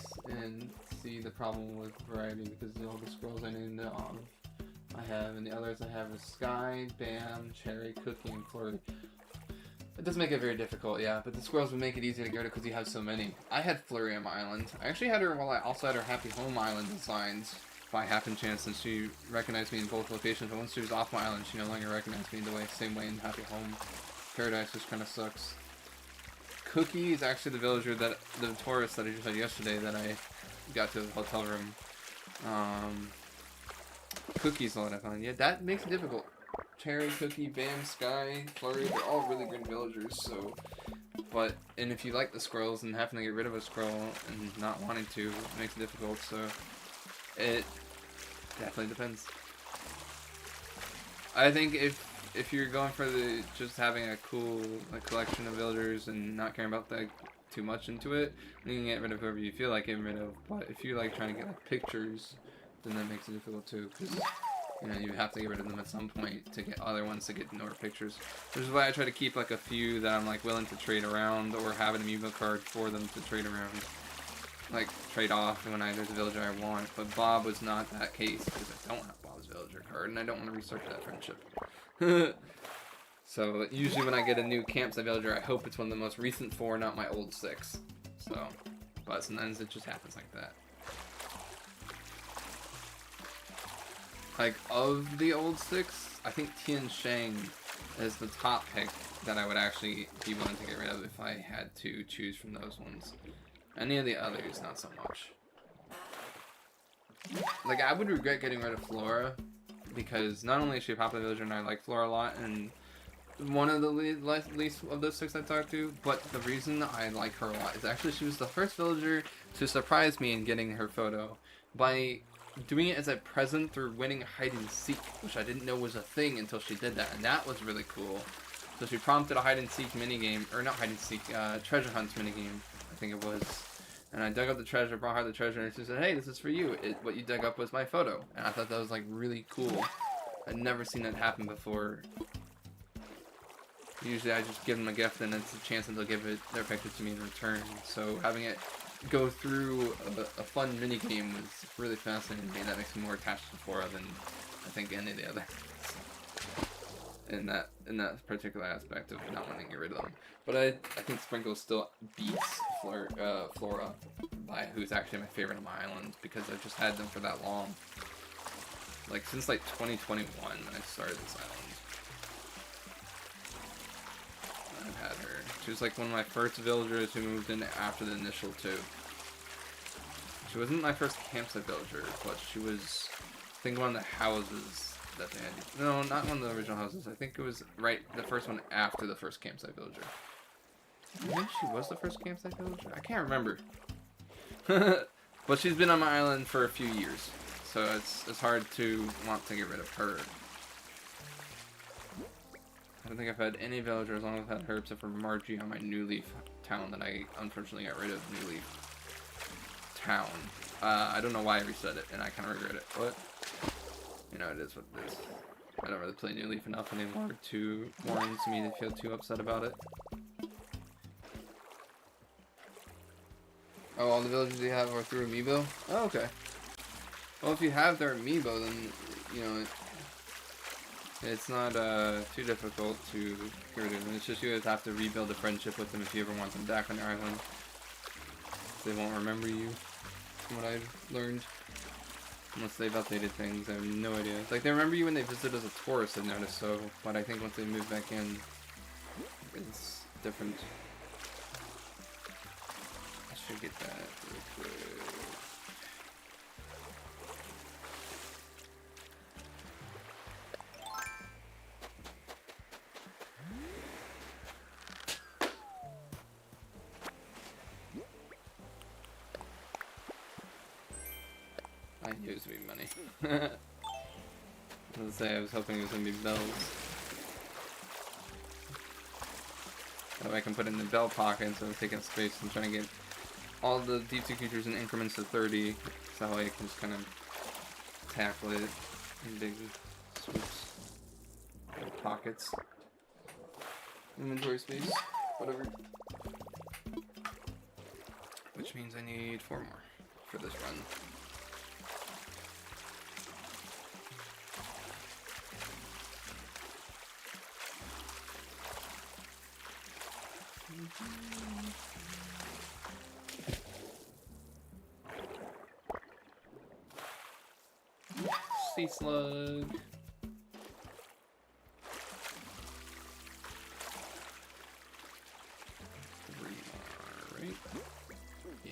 see the problem with variety because all the squirrels I named I have, and the others I have is Sky, Bam, Cherry, Cookie, and Flurry. It does make it very difficult, yeah, but the squirrels would make it easy to go to because you have so many. I had Flurry on my island. I actually had her while I also had her Happy Home Island designs by happen chance, since she recognized me in both locations, but once she was off my island, she no longer recognized me the same way in Happy Home Paradise, which kind of sucks. Cookie is actually the villager the tourist that I just had yesterday that I got to the hotel room. Cookie's the one I found. Yeah, that makes it difficult. Cherry, Cookie, Bam, Sky, Flurry, they're all really great villagers, so... and if you like the squirrels and having to get rid of a squirrel and not wanting to, it makes it difficult, so... It definitely depends. I think if you're going for just having a cool collection of villagers and not caring about that too much into it, you can get rid of whoever you feel like getting rid of. But if you like trying to get pictures, then that makes it difficult too, because you have to get rid of them at some point to get other ones to get more pictures. Which is why I try to keep like a few that I'm like willing to trade around, or have an amiibo card for them to trade around, like trade off when there's a villager I want. But Bob was not that case, because I don't have Bob's villager card and I don't want to restart that friendship. So usually when I get a new campsite villager, I hope it's one of the most recent 4, not my old 6. So, but sometimes it just happens like that. Like, of the old 6, I think Tian Shang is the top pick that I would actually be willing to get rid of if I had to choose from those ones. Any of the others, not so much. Like, I would regret getting rid of Flora, because not only is she a popular villager and I like Flora a lot, and one of the least of those 6 I talked to, but the reason I like her a lot is actually she was the first villager to surprise me in getting her photo by doing it as a present through winning hide and seek, which I didn't know was a thing until she did that, and that was really cool. So she prompted a hide and seek minigame, or not hide and seek, treasure hunt minigame, I think it was. And I dug up the treasure, brought her the treasure, and she said, hey, this is for you. What you dug up was my photo. And I thought that was like really cool. I'd never seen that happen before. Usually I just give them a gift and it's a chance that they'll give their picture to me in return. So having it go through a fun minigame was really fascinating to me. That makes me more attached to Flora than I think any of the others. In that particular aspect of not wanting to get rid of them. But I think Sprinkle still beats Flora by who's actually my favorite on my island, because I've just had them for that long. Like since like 2021 when I started this island. I've had her. She was like one of my first villagers who moved in after the initial 2. She wasn't my first campsite villager, but she was, I think, one of the houses that they had. No, not one of the original houses. I think it was the first one after the first campsite villager. I think she was the first campsite villager? I can't remember. But she's been on my island for a few years, so it's hard to want to get rid of her. I don't think I've had any villager as long as I've had her, except for Margie on my New Leaf town that I unfortunately got rid of. New Leaf town. I don't know why I reset it, and I kind of regret it, but it is what it is. I don't really play New Leaf enough anymore to warrant me to feel too upset about it. Oh, all the villagers you have are through Amiibo? Oh, okay. Well, if you have their Amiibo, then, It's not too difficult to get rid of them. It's just you have to rebuild a friendship with them if you ever want them back on your island. They won't remember you, from what I've learned. Unless they've updated things, I have no idea. Like, they remember you when they visit as a tourist, I've noticed, so... But I think once they move back in, it's different. I should get that real quick. I knew it was gonna be money. I was gonna say, I was hoping it was gonna be bells. That way I can put it in the bell pocket instead of taking space and trying to get all the deep sea creatures in increments of 30. So that way I can just kind of tackle it in big swoops. Pockets. Inventory space. Whatever. Which means I need 4 more for this run. Sea slug. Right? Yeah.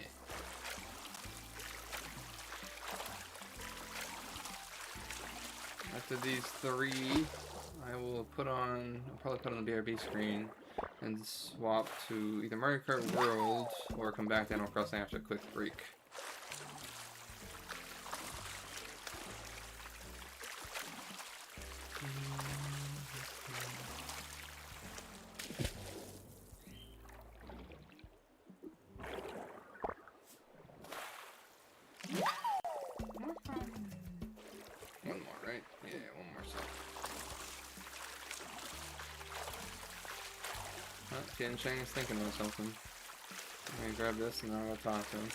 After these 3, I will I'll probably put on the BRB screen and swap to either Mario Kart World or come back to Animal Crossing after a quick break. One more, right? Yeah, one more cell. Oh, Ken Shang is thinking about something. I'm gonna grab this and then I'll talk to him.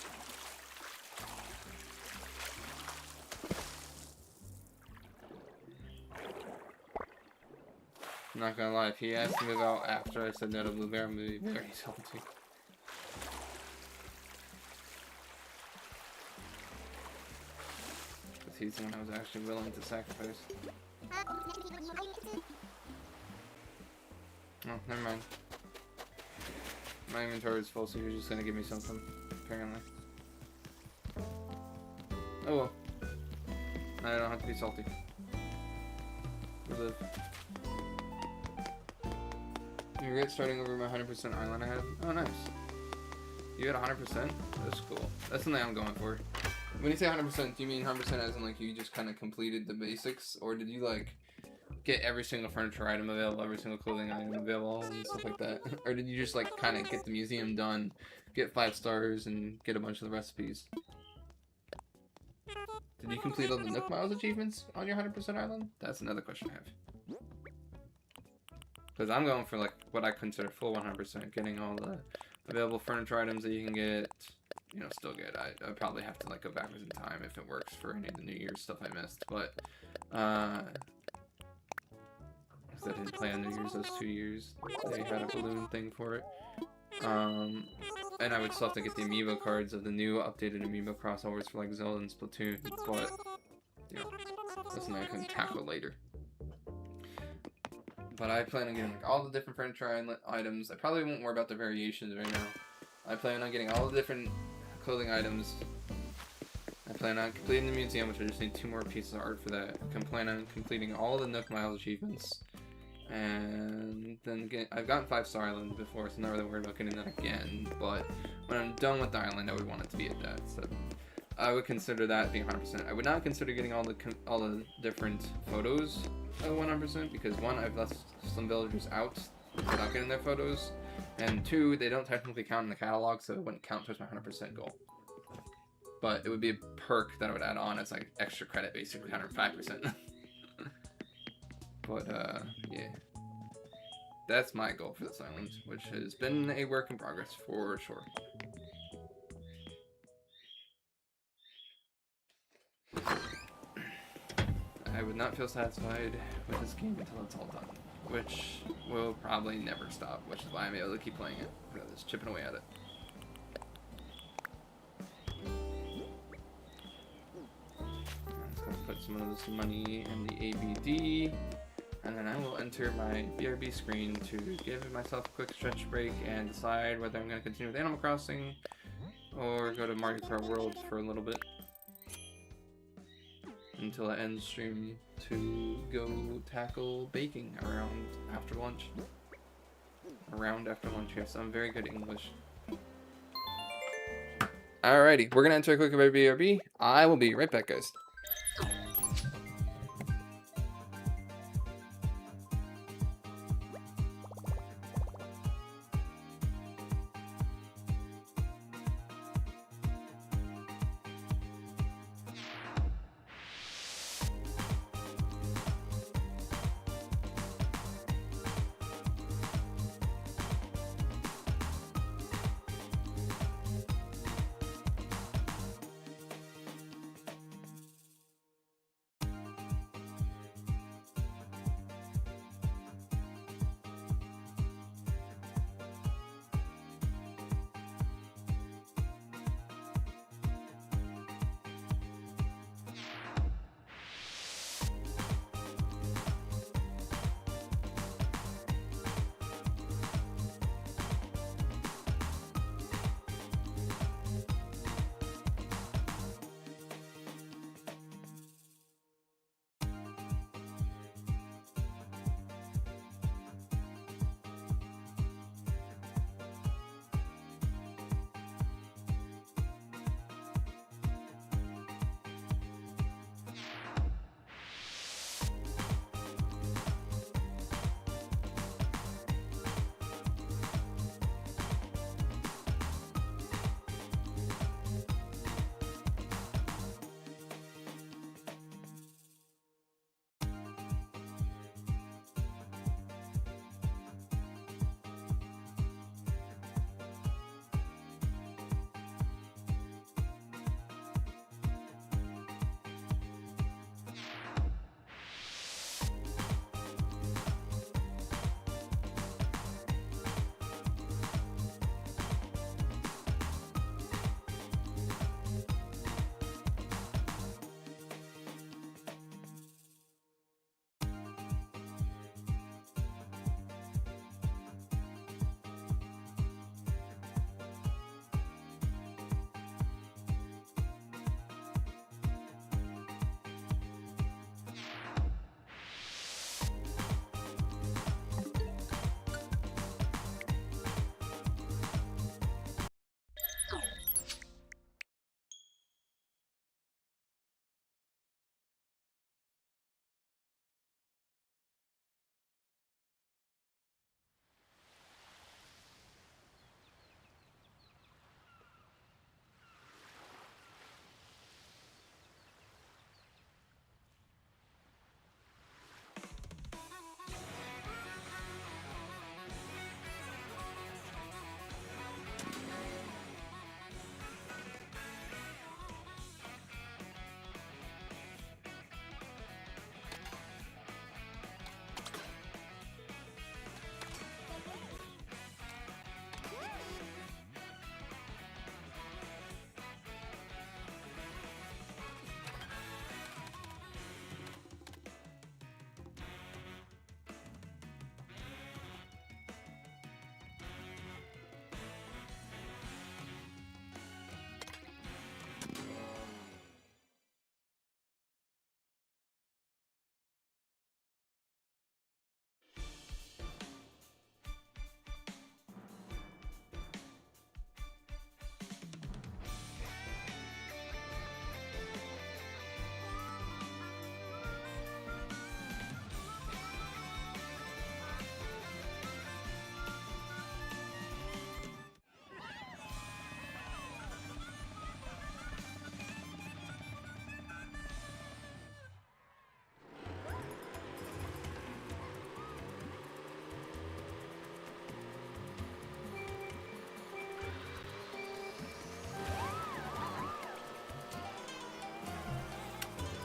I'm not gonna lie, if he asked me about after I said no to Blue Bear, I'm gonna be very salty. Because he's the one I was actually willing to sacrifice. Oh, never mind. My inventory is full, so you're just gonna give me something, apparently. Oh well. I don't have to be salty. We live. You regret starting over my 100% island I had? Oh, nice. You had 100%? That's cool. That's something I'm going for. When you say 100%, do you mean 100% as in like you just kind of completed the basics? Or did you like get every single furniture item available, every single clothing item available, and stuff like that? Or did you just like kind of get the museum done, get 5 stars, and get a bunch of the recipes? Did you complete all the Nook Miles achievements on your 100% island? That's another question I have. Because I'm going for like what I consider full 100%, getting all the available furniture items that you can get, you know, still get. I probably have to like go backwards in time if it works for any of the New Year's stuff I missed, but because I didn't play on New Year's those 2 years, they had a balloon thing for it. And I would still have to get the amiibo cards of the new updated amiibo crossovers for like Zelda and Splatoon, but you know, that's something I can tackle later. But I plan on getting like all the different furniture items. I probably won't worry about the variations right now. I plan on getting all the different clothing items. I plan on completing the museum, which I just need 2 more pieces of art for that. I can plan on completing all the Nook Miles achievements. And then I've gotten 5-star island before, so I'm not really worried about getting that again. But when I'm done with the island, I would want it to be at that. So I would consider that being 100%. I would not consider getting all the different photos of 100% because 1, I've left some villagers out without getting their photos, and 2, they don't technically count in the catalog, so it wouldn't count towards my 100% goal. But it would be a perk that I would add on as like extra credit, basically 105%. But yeah, that's my goal for this island, which has been a work in progress for sure. I I would not feel satisfied with this game until it's all done, which will probably never stop, which is why I'm able to keep playing it. I'm just chipping away at it. I'm just going to put some of this money in the ABD, and then I will enter my BRB screen to give myself a quick stretch break and decide whether I'm going to continue with Animal Crossing or go to MKWorld for a little bit until I end stream to go tackle baking around after lunch. Around after lunch, yes, I'm very good at English. Alrighty, we're gonna enter a quick BRB. I will be right back, guys.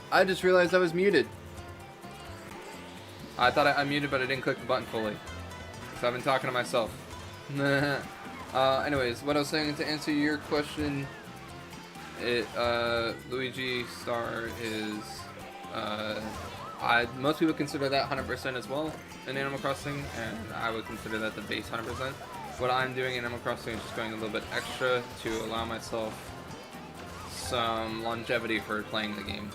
I just realized I was muted. I thought I unmuted, but I didn't click the button fully. So I've been talking to myself. Anyways, what I was saying to answer your question, Luigi Star is, most people consider that 100% as well in Animal Crossing, and I would consider that the base 100%. What I'm doing in Animal Crossing is just going a little bit extra to allow myself some longevity for playing the game.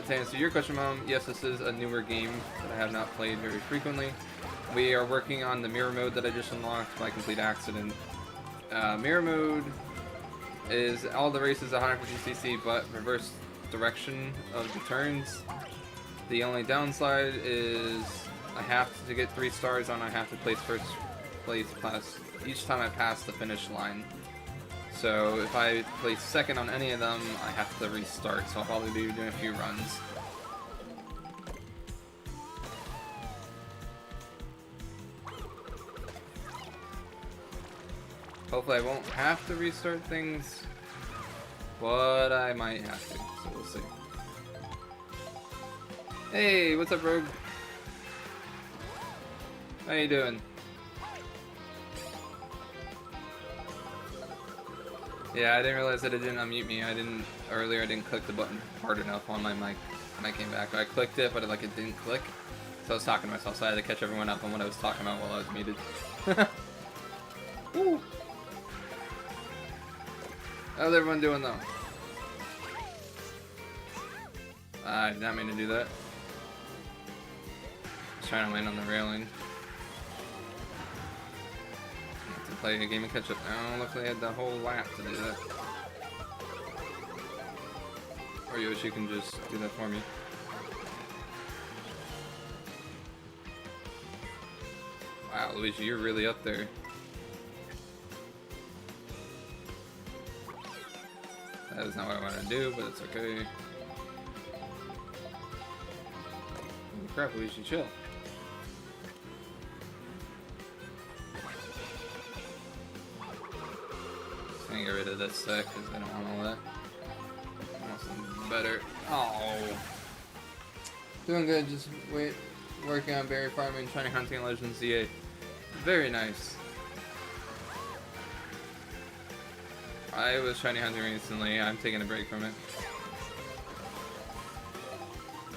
To answer your question, Mom, yes, this is a newer game that I have not played very frequently. We are working on the mirror mode that I just unlocked by complete accident. Mirror mode is all the races 150cc, but reverse direction of the turns. The only downside is I have to get 3 stars on. I have to place first place class each time I pass the finish line. So if I place second on any of them, I have to restart. So I'll probably be doing a few runs. Hopefully I won't have to restart things, but I might have to, so we'll see. Hey, what's up, Rogue? How you doing? Yeah, I didn't realize that it didn't unmute me. I didn't click the button hard enough on my mic when I came back. I clicked it, but it didn't click. So I was talking to myself, so I had to catch everyone up on what I was talking about while I was muted. Woo! How's everyone doing though? I did not mean to do that. Just trying to land on the railing. To play a game of catch up. Oh, luckily I had the whole lap to do that. Or Yoshi can just do that for me. Wow, Luigi, you're really up there. That is not what I want to do, but it's okay. Holy crap, Luigi, chill. Just gonna get rid of this sec because I don't want all that. I want something better. Oh, doing good. Just working on berry farming, shiny hunting, Legends ZA. Very nice. I was shiny hunting recently. I'm taking a break from it.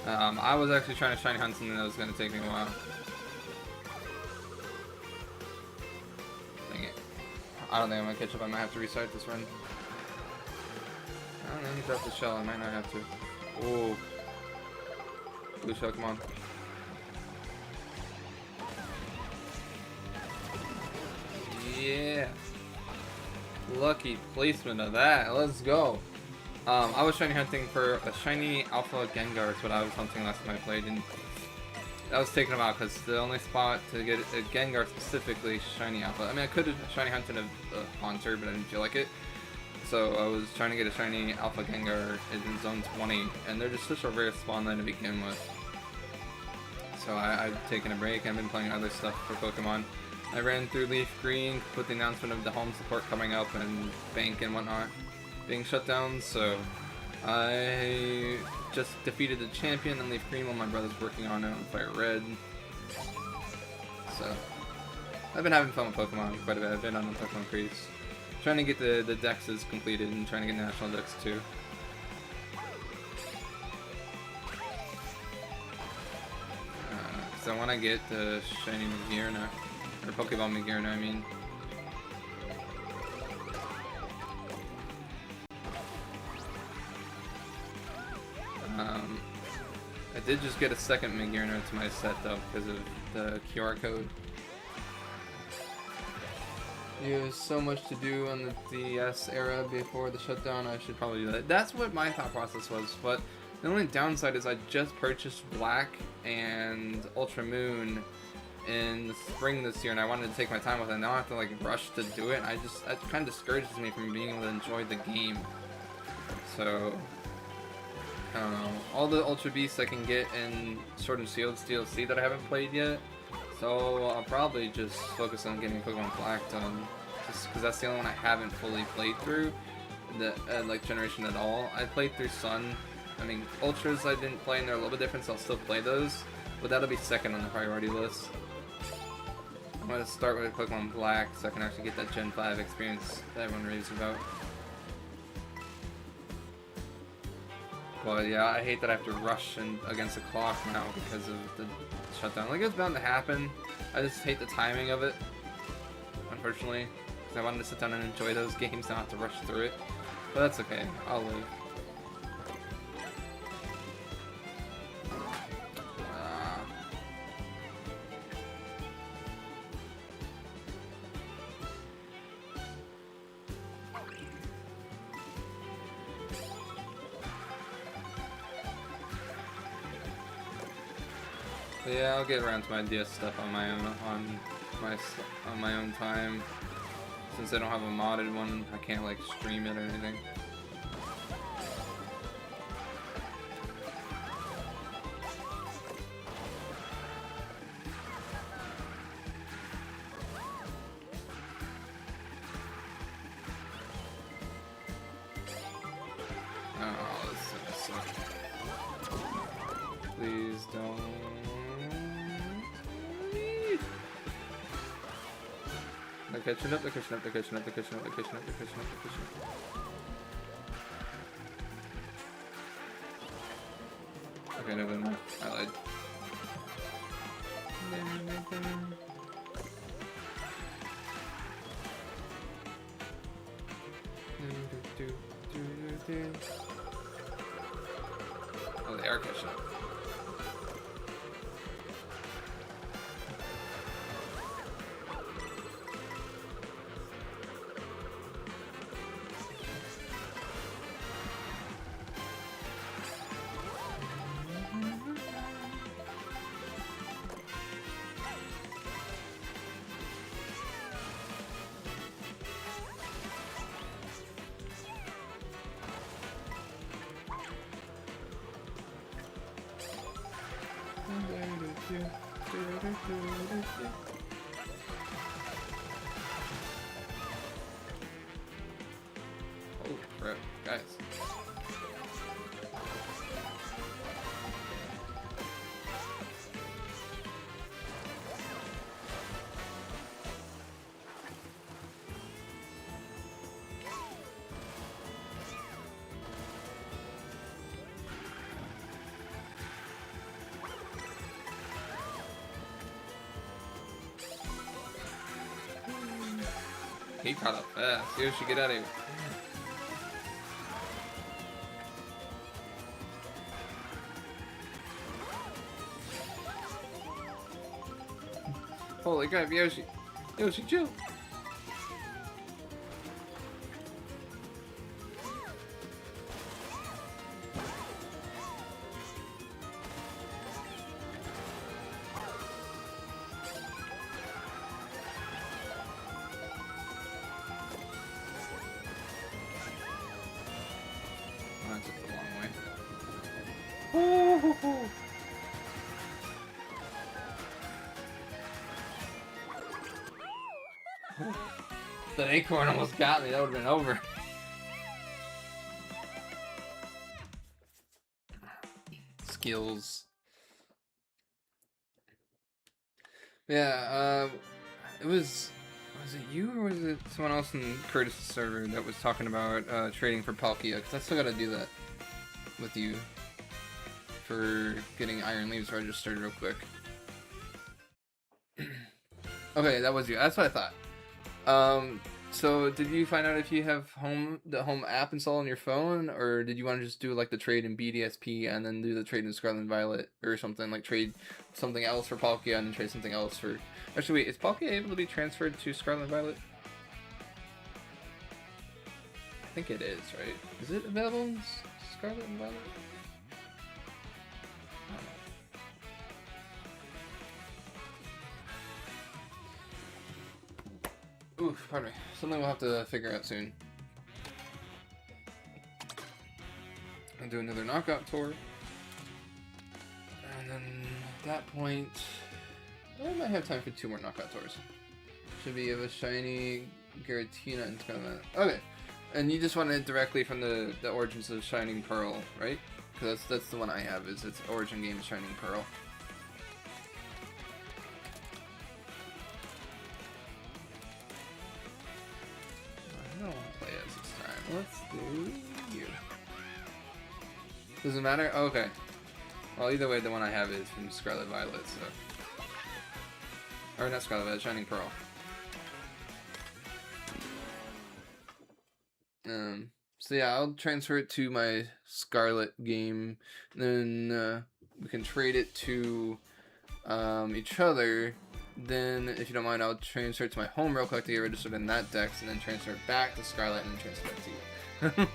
I was actually trying to shiny hunt something that was going to take me a while. Dang it. I don't think I'm going to catch up. I might have to restart this run. I don't know. Let me drop the shell. I might not have to. Oh. Blue shell, come on. Yeah. Lucky placement of that. Let's go. I was shiny hunting for a shiny Alpha Gengar. Is what I was hunting last time I played, and I was taking them out because the only spot to get a Gengar specifically shiny Alpha. I mean, I could have shiny hunted a Haunter, but I didn't feel like it. So I was trying to get a shiny Alpha Gengar in Zone 20, and they're just such a rare spawn line to begin with. So I've taken a break. I've been playing other stuff for Pokemon. I ran through Leaf Green with the announcement of the home support coming up and Bank and whatnot being shut down, so I just defeated the champion in Leaf Green while my brother's working on it on Fire Red. So I've been having fun with Pokemon quite a bit. I've been on a Pokemon craze. Trying to get the Dexes completed and trying to get National Dex too. So I want to get the shiny Magearna. Or Pokeball Magearna, I mean. I did just get a second Magearna to my set though because of the QR code. There's so much to do on the DS era before the shutdown. I should probably do that. That's what my thought process was, but the only downside is I just purchased Black and Ultra Moon in the spring this year, and I wanted to take my time with it. Now I have to rush to do it. That kind of discourages me from being able to enjoy the game. So I don't know. All the Ultra Beasts I can get in Sword and Shield's DLC that I haven't played yet. So I'll probably just focus on getting Pokemon Black done, just because that's the only one I haven't fully played through, the generation at all. I played through Sun. I mean, Ultras I didn't play, and they're a little bit different, so I'll still play those. but that'll be second on the priority list. I'm gonna start with Pokemon Black so I can actually get that Gen 5 experience that everyone raves about. But yeah, I hate that I have to rush against the clock now because of the shutdown. Like, it's bound to happen. I just hate the timing of it, unfortunately, because I wanted to sit down and enjoy those games, not have to rush through it. But that's okay. I'll live. But yeah, I'll get around to my DS stuff on my own time. Since I don't have a modded one, I can't like stream it or anything. Oh, this is gonna suck. Please don't. They're catching up, they're catching up, they're catching up, they're catching up, they're catching up, they're catching up, they're catching up. Okay, no, no, I lied. Oh, they are catching up. Oh crap, guys. He caught up fast. Yoshi, get out of here. Holy crap, Yoshi. Yoshi, chill. Oh, that took the long way. Ooh. That acorn almost got me. That would have been over. Skills. Yeah, was it you or was it someone else in Curtis' server that was talking about trading for Palkia? Because I still gotta do that with you for getting Iron Leaves registered real quick. Okay, that was you. That's what I thought. So did you find out if you have the home app installed on your phone, or did you want to just do like the trade in BDSP and then do the trade in Scarlet and Violet or something, like trade something else for Palkia and then trade something else for... Actually, wait, is Palkia able to be transferred to Scarlet and Violet? I think it is, right? Is it available in Scarlet and Violet? Oof, pardon me. Something we'll have to figure out soon. I'll do another knockout tour. And then at that point, I might have time for 2 more knockout tours. Should be of a shiny Giratina and Scarlet. Okay. And you just want it directly from the Origins of Shining Pearl, right? Because that's the one I have, is its Origin game Shining Pearl. You. Doesn't matter? Oh, okay. Well, either way, the one I have is from Scarlet Violet, so... Or not Scarlet Violet, Shining Pearl. So yeah, I'll transfer it to my Scarlet game, then we can trade it to each other. Then, if you don't mind, I'll transfer it to my home real quick to get registered in that dex, and then transfer it back to Scarlet, and then transfer it back to you.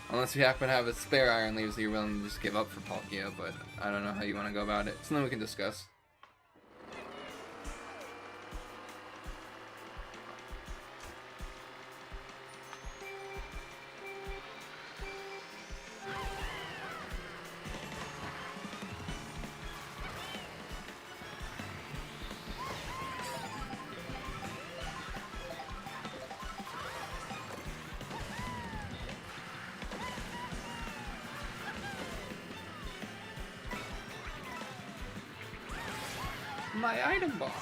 Unless you happen to have a spare Iron Leaves that you're willing to just give up for Palkia, but I don't know how you want to go about it. Something we can discuss. My item box.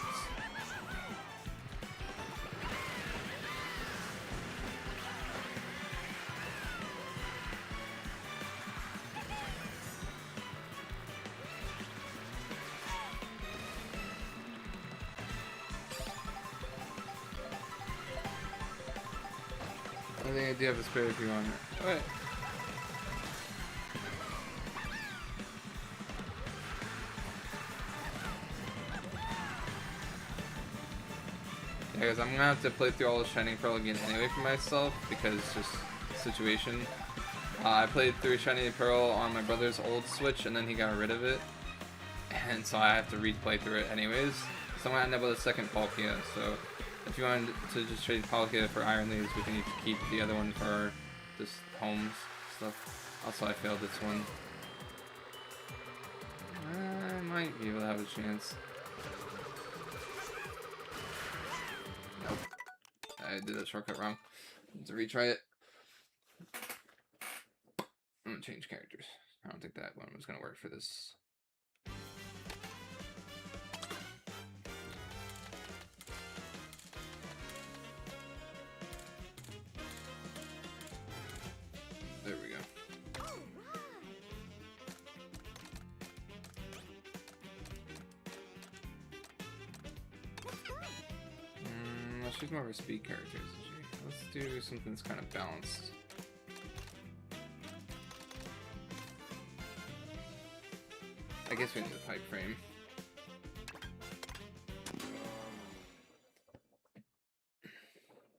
I think I do have a spare if you want it. Alright. Yeah, guys, I'm gonna have to play through all the Shining Pearl again anyway for myself because just situation. I played through Shining Pearl on my brother's old Switch and then he got rid of it, and so I have to replay through it anyways. So I'm gonna end up with a second Palkia. So if you wanted to just trade Palkia for Iron Leaves, we can each keep the other one for just homes stuff. Also, I failed this one. I might be able to have a chance. Nope. I did that shortcut wrong. Let's retry it. I'm gonna change characters. I don't think that one was gonna work for this. There we go. She's more of a speed character, isn't she? Let's do something that's kind of balanced. I guess we need the pipe frame.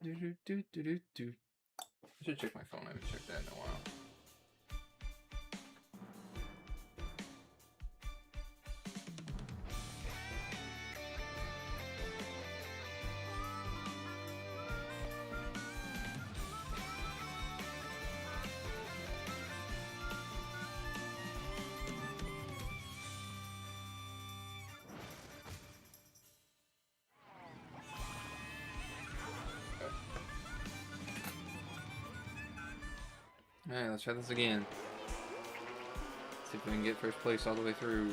I should check my phone. I haven't checked that in a while. Alright, let's try this again. See if we can get first place all the way through.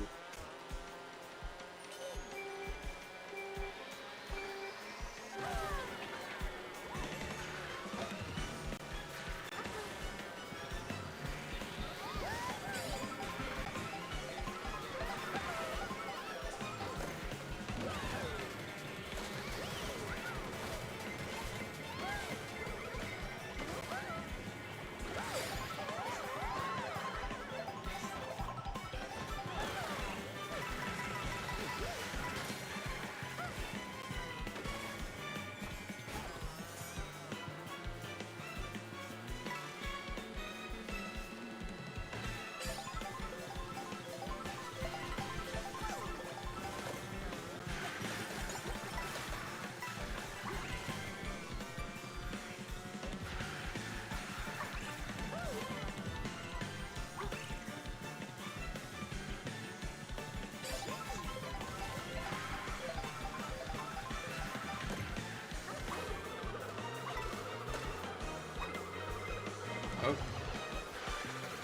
Oh,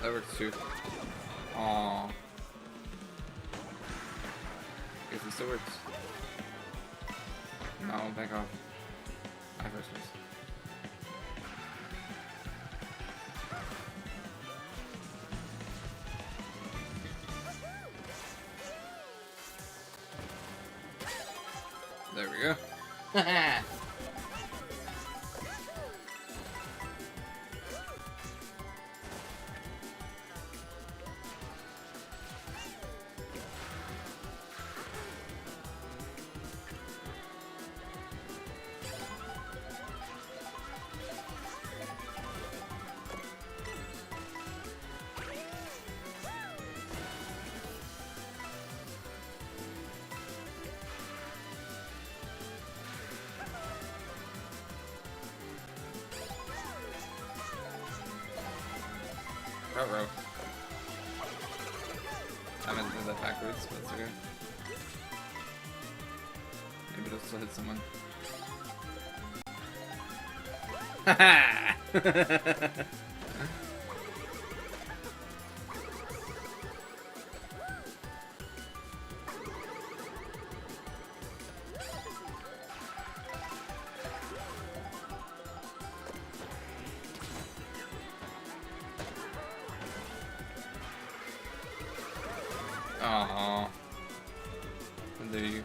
that works too. Aww. Guess it still works. No, back off. I first place. There we go. Ruh-roh. I meant to do that backwards, but it's okay. Maybe it'll still hit someone. Haha! Aww. And there you go.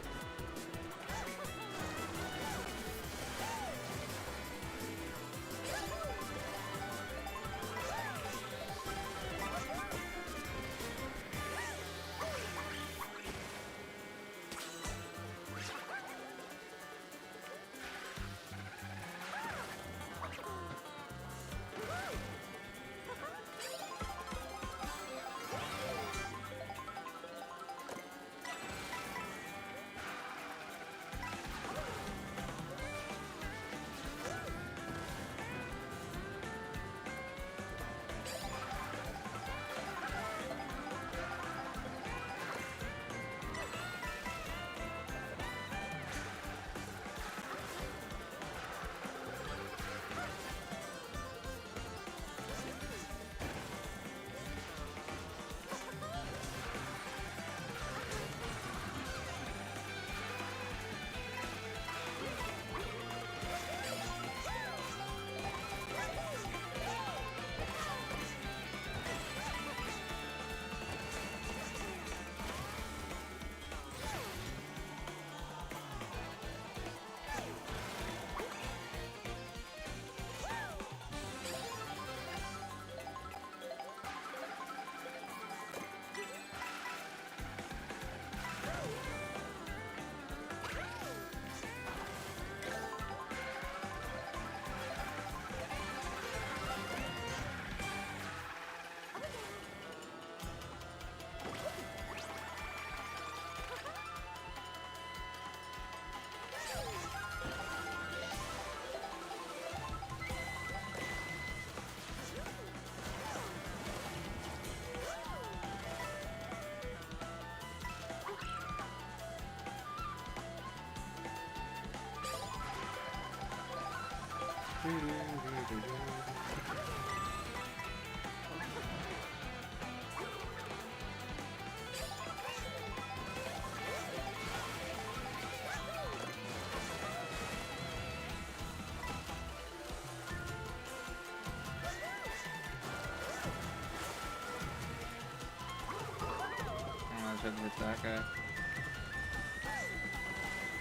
With that guy.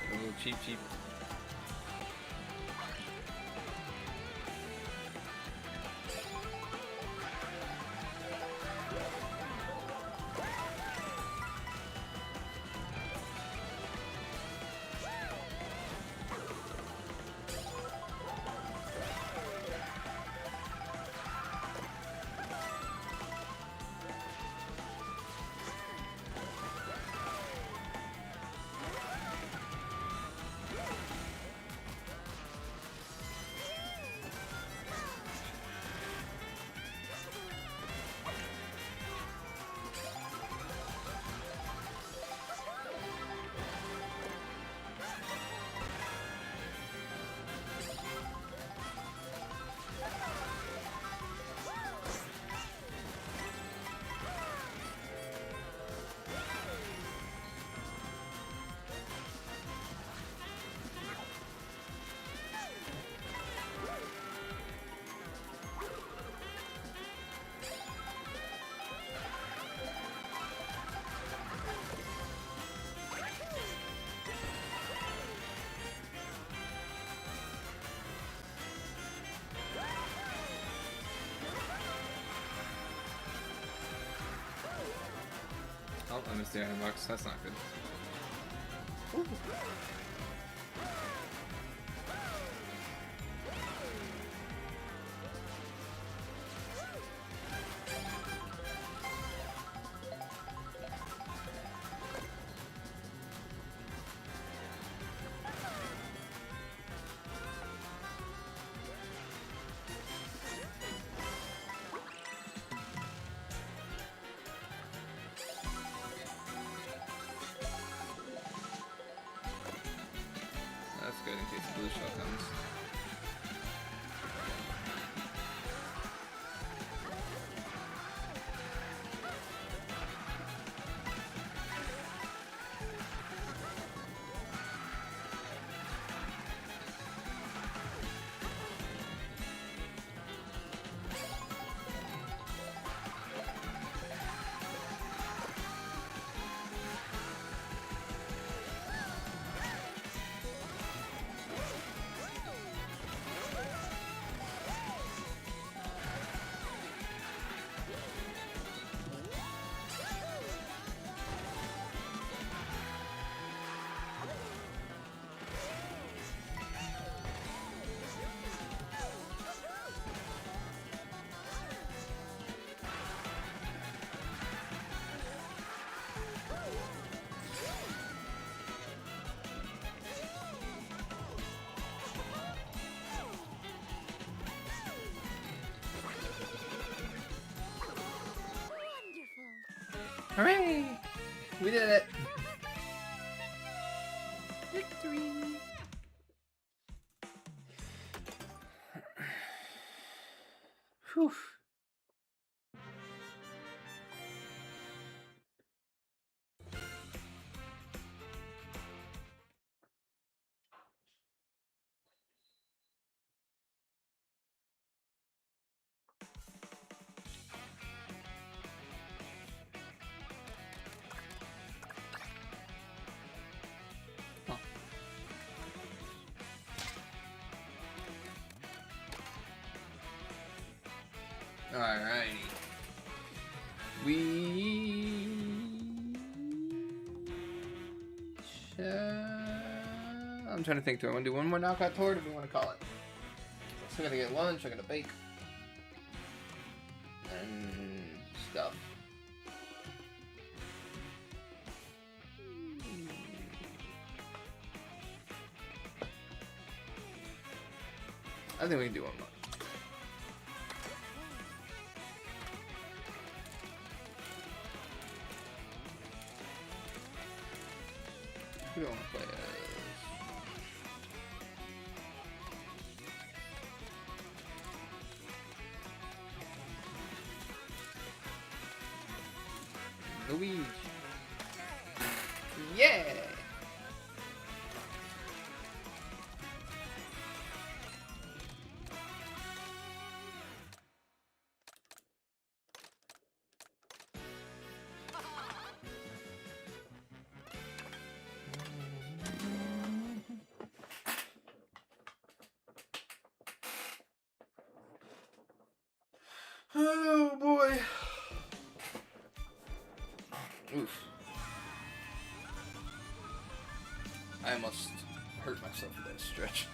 A little cheap. I missed the iron box. That's not good. Ooh. That's good in case the blue shell comes. Hooray! We did it! Victory! Whew. Alrighty. I'm trying to think. Do I want to do one more knockout tour or do we want to call it? So I gotta get lunch, I gotta bake. And stuff. I think we can do one more. We don't want to play Luigi. Yeah! Oh boy. Oof. I almost hurt myself with that stretch.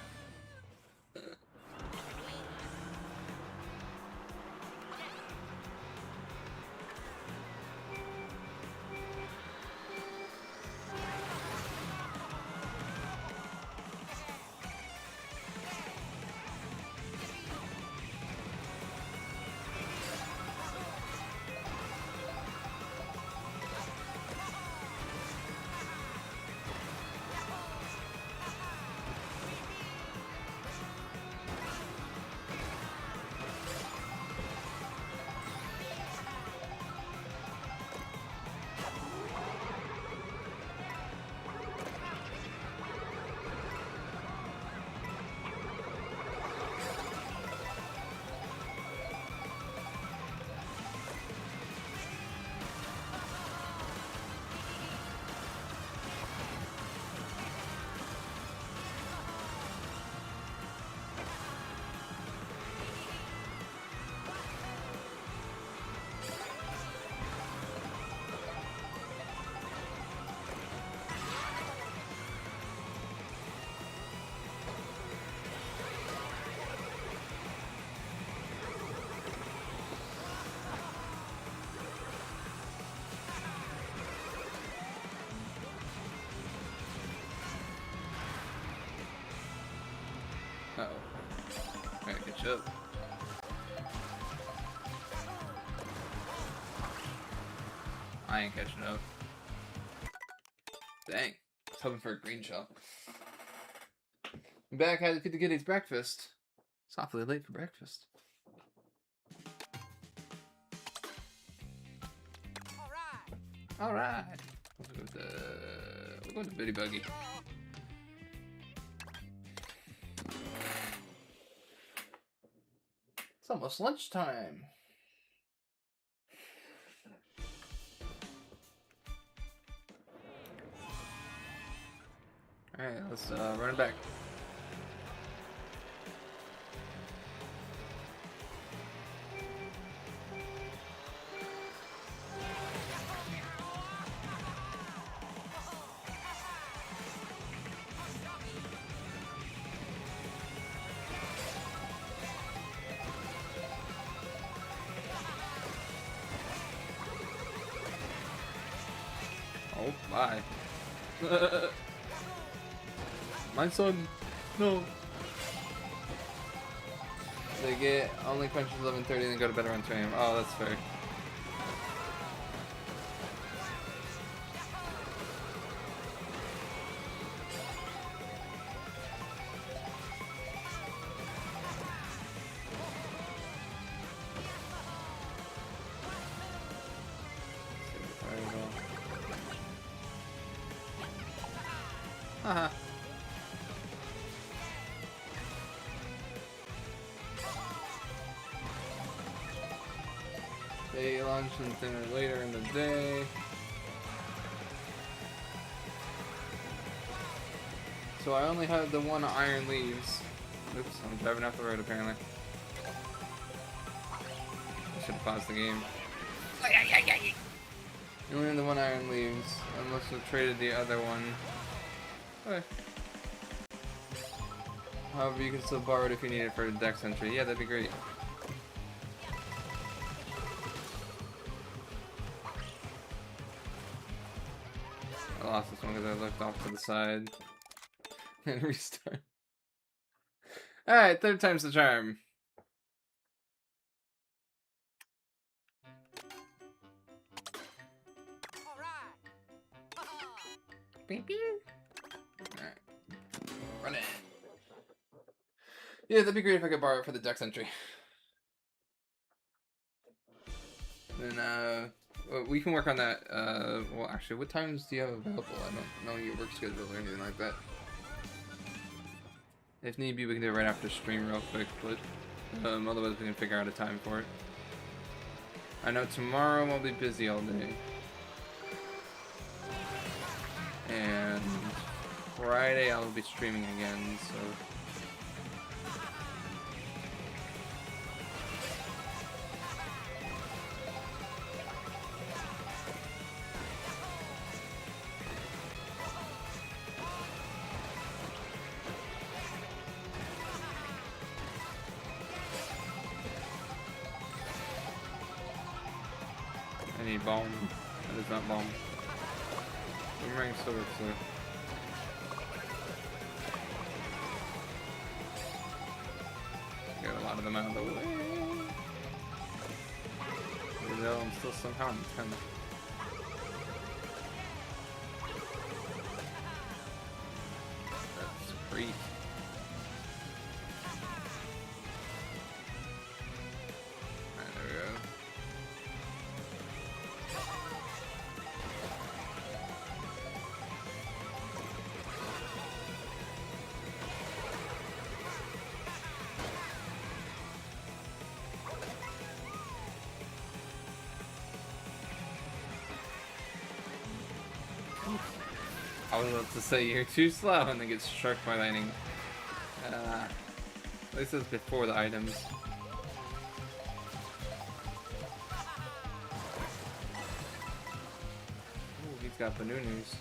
up. I ain't catching up. Dang. I was hoping for a green shell. I'm back, had to feed the kiddies breakfast. It's awfully late for breakfast. Alright. We'll go to Bitty Buggy. It's almost lunchtime. Alright, let's run it back. Oh, bye. My son, no. They get only punches 11:30 and then go to bed around 2 a.m. Oh, that's fair. Haha. They lunch and dinner later in the day. So I only have the one iron leaves. Oops, I'm driving off the road apparently. I should have paused the game. You only have the one iron leaves. I must have traded the other one. Okay. However, you can still borrow it if you need it for a dex entry. Yeah, that'd be great. I lost this one because I left off to the side. And restart. Alright, third time's the charm. Alright. Run it. Yeah, that'd be great if I could borrow it for the dex entry. Then, we can work on that. Well, actually, what times do you have available? I don't know your work schedule or anything like that. If need be, we can do it right after stream real quick, but otherwise we can figure out a time for it. I know tomorrow I'll be busy all day. And Friday I'll be streaming again, so... I need bomb. That is not bomb. Boomerang still works though. Get a lot of them out of the way. Even though I'm still somehow in 10. That's great. Alright, there we go. I was about to say you're too slow and then get struck by lightning. At least it's before the items. Ooh, he's got bananas.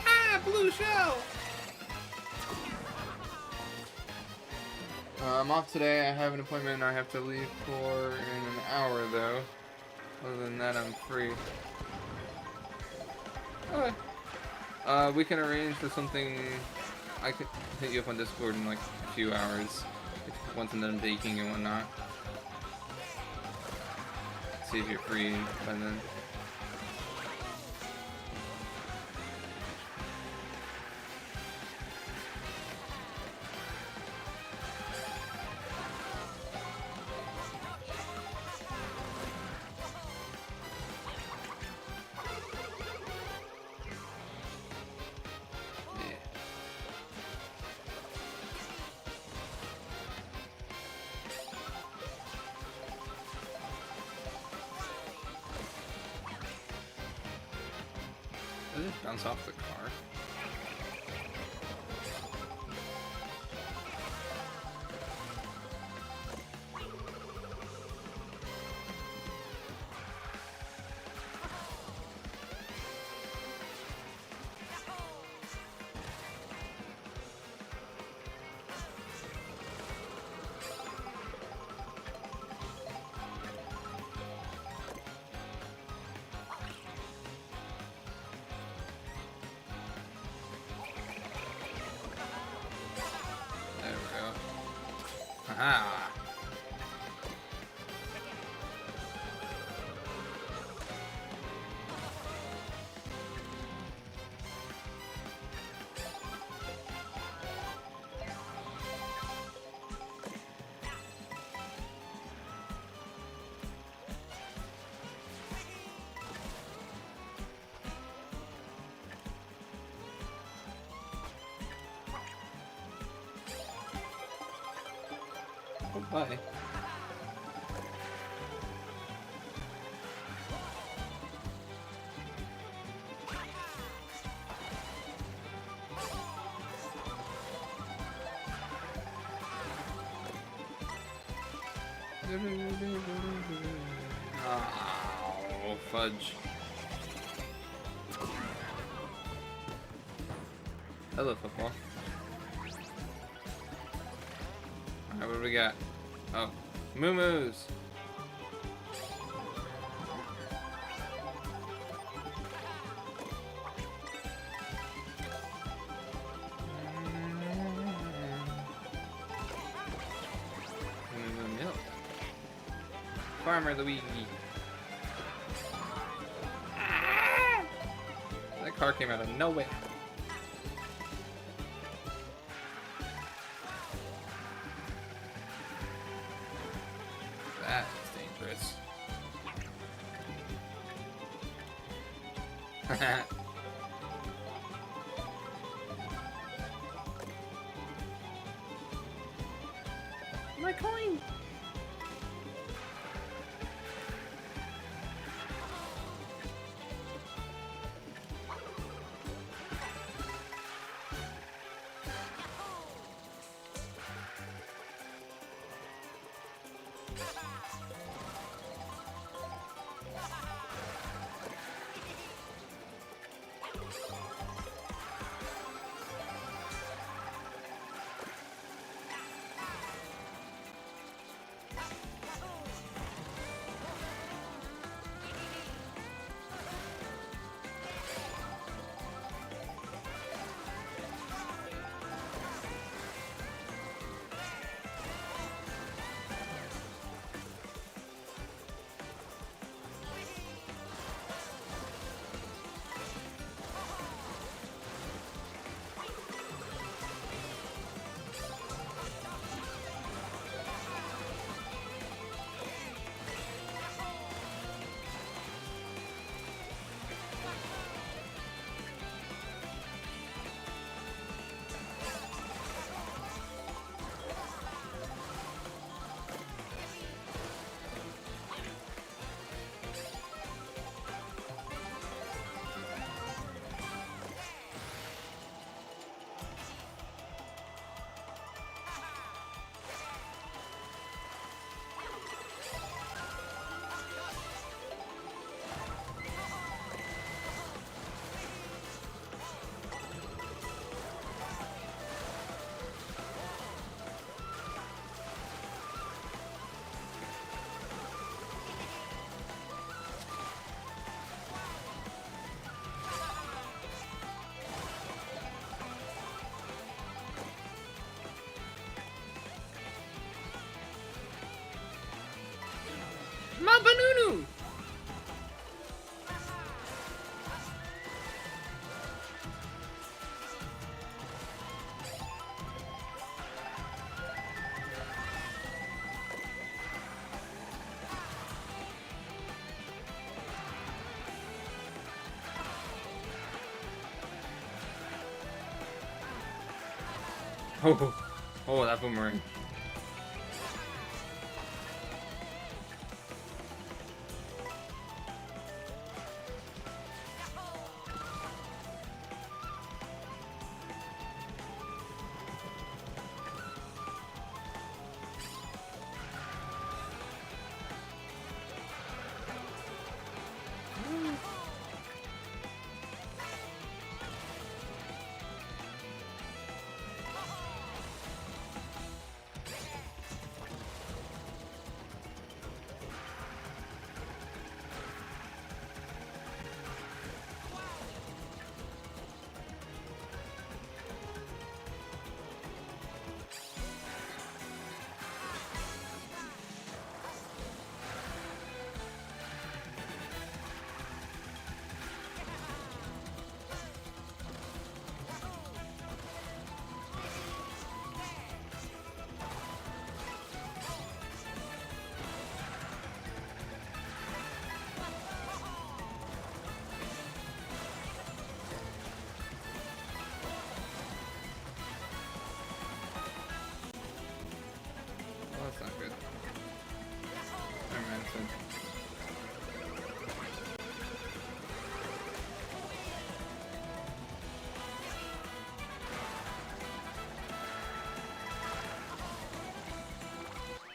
Ah, blue shell! I'm off today. I have an appointment I have to leave for in an hour though. Other than that, I'm free. Okay. We can arrange for something. I could hit you up on Discord in like a few hours, once I'm done baking and whatnot. See if you're free by then. Does it bounce off the car? Aha! Oh, bye. Oh, fudge. Hello, football. Alright, what do we got? Oh, moo-moos. Milk. Farmer Luigi. That car came out of nowhere. That is dangerous. My coin! Oh, that boomerang. Oh, that's not good. Never mind, it's good.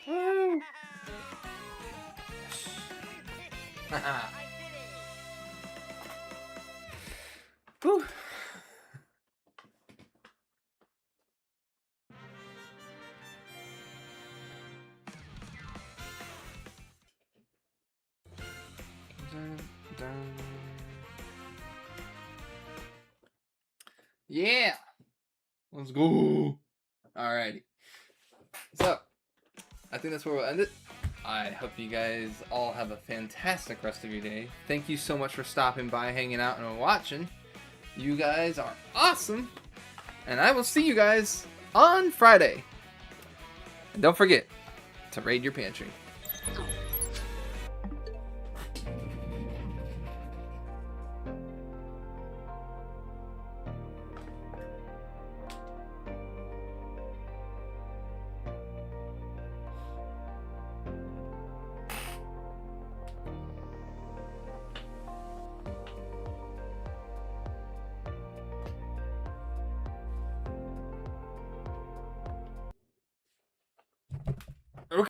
Woo! Whew. Dun, dun. Yeah! Let's go! Alrighty. So, I think that's where we'll end it. I hope you guys all have a fantastic rest of your day. Thank you so much for stopping by, hanging out, and watching. You guys are awesome. And I will see you guys on Friday. And don't forget to raid your pantry.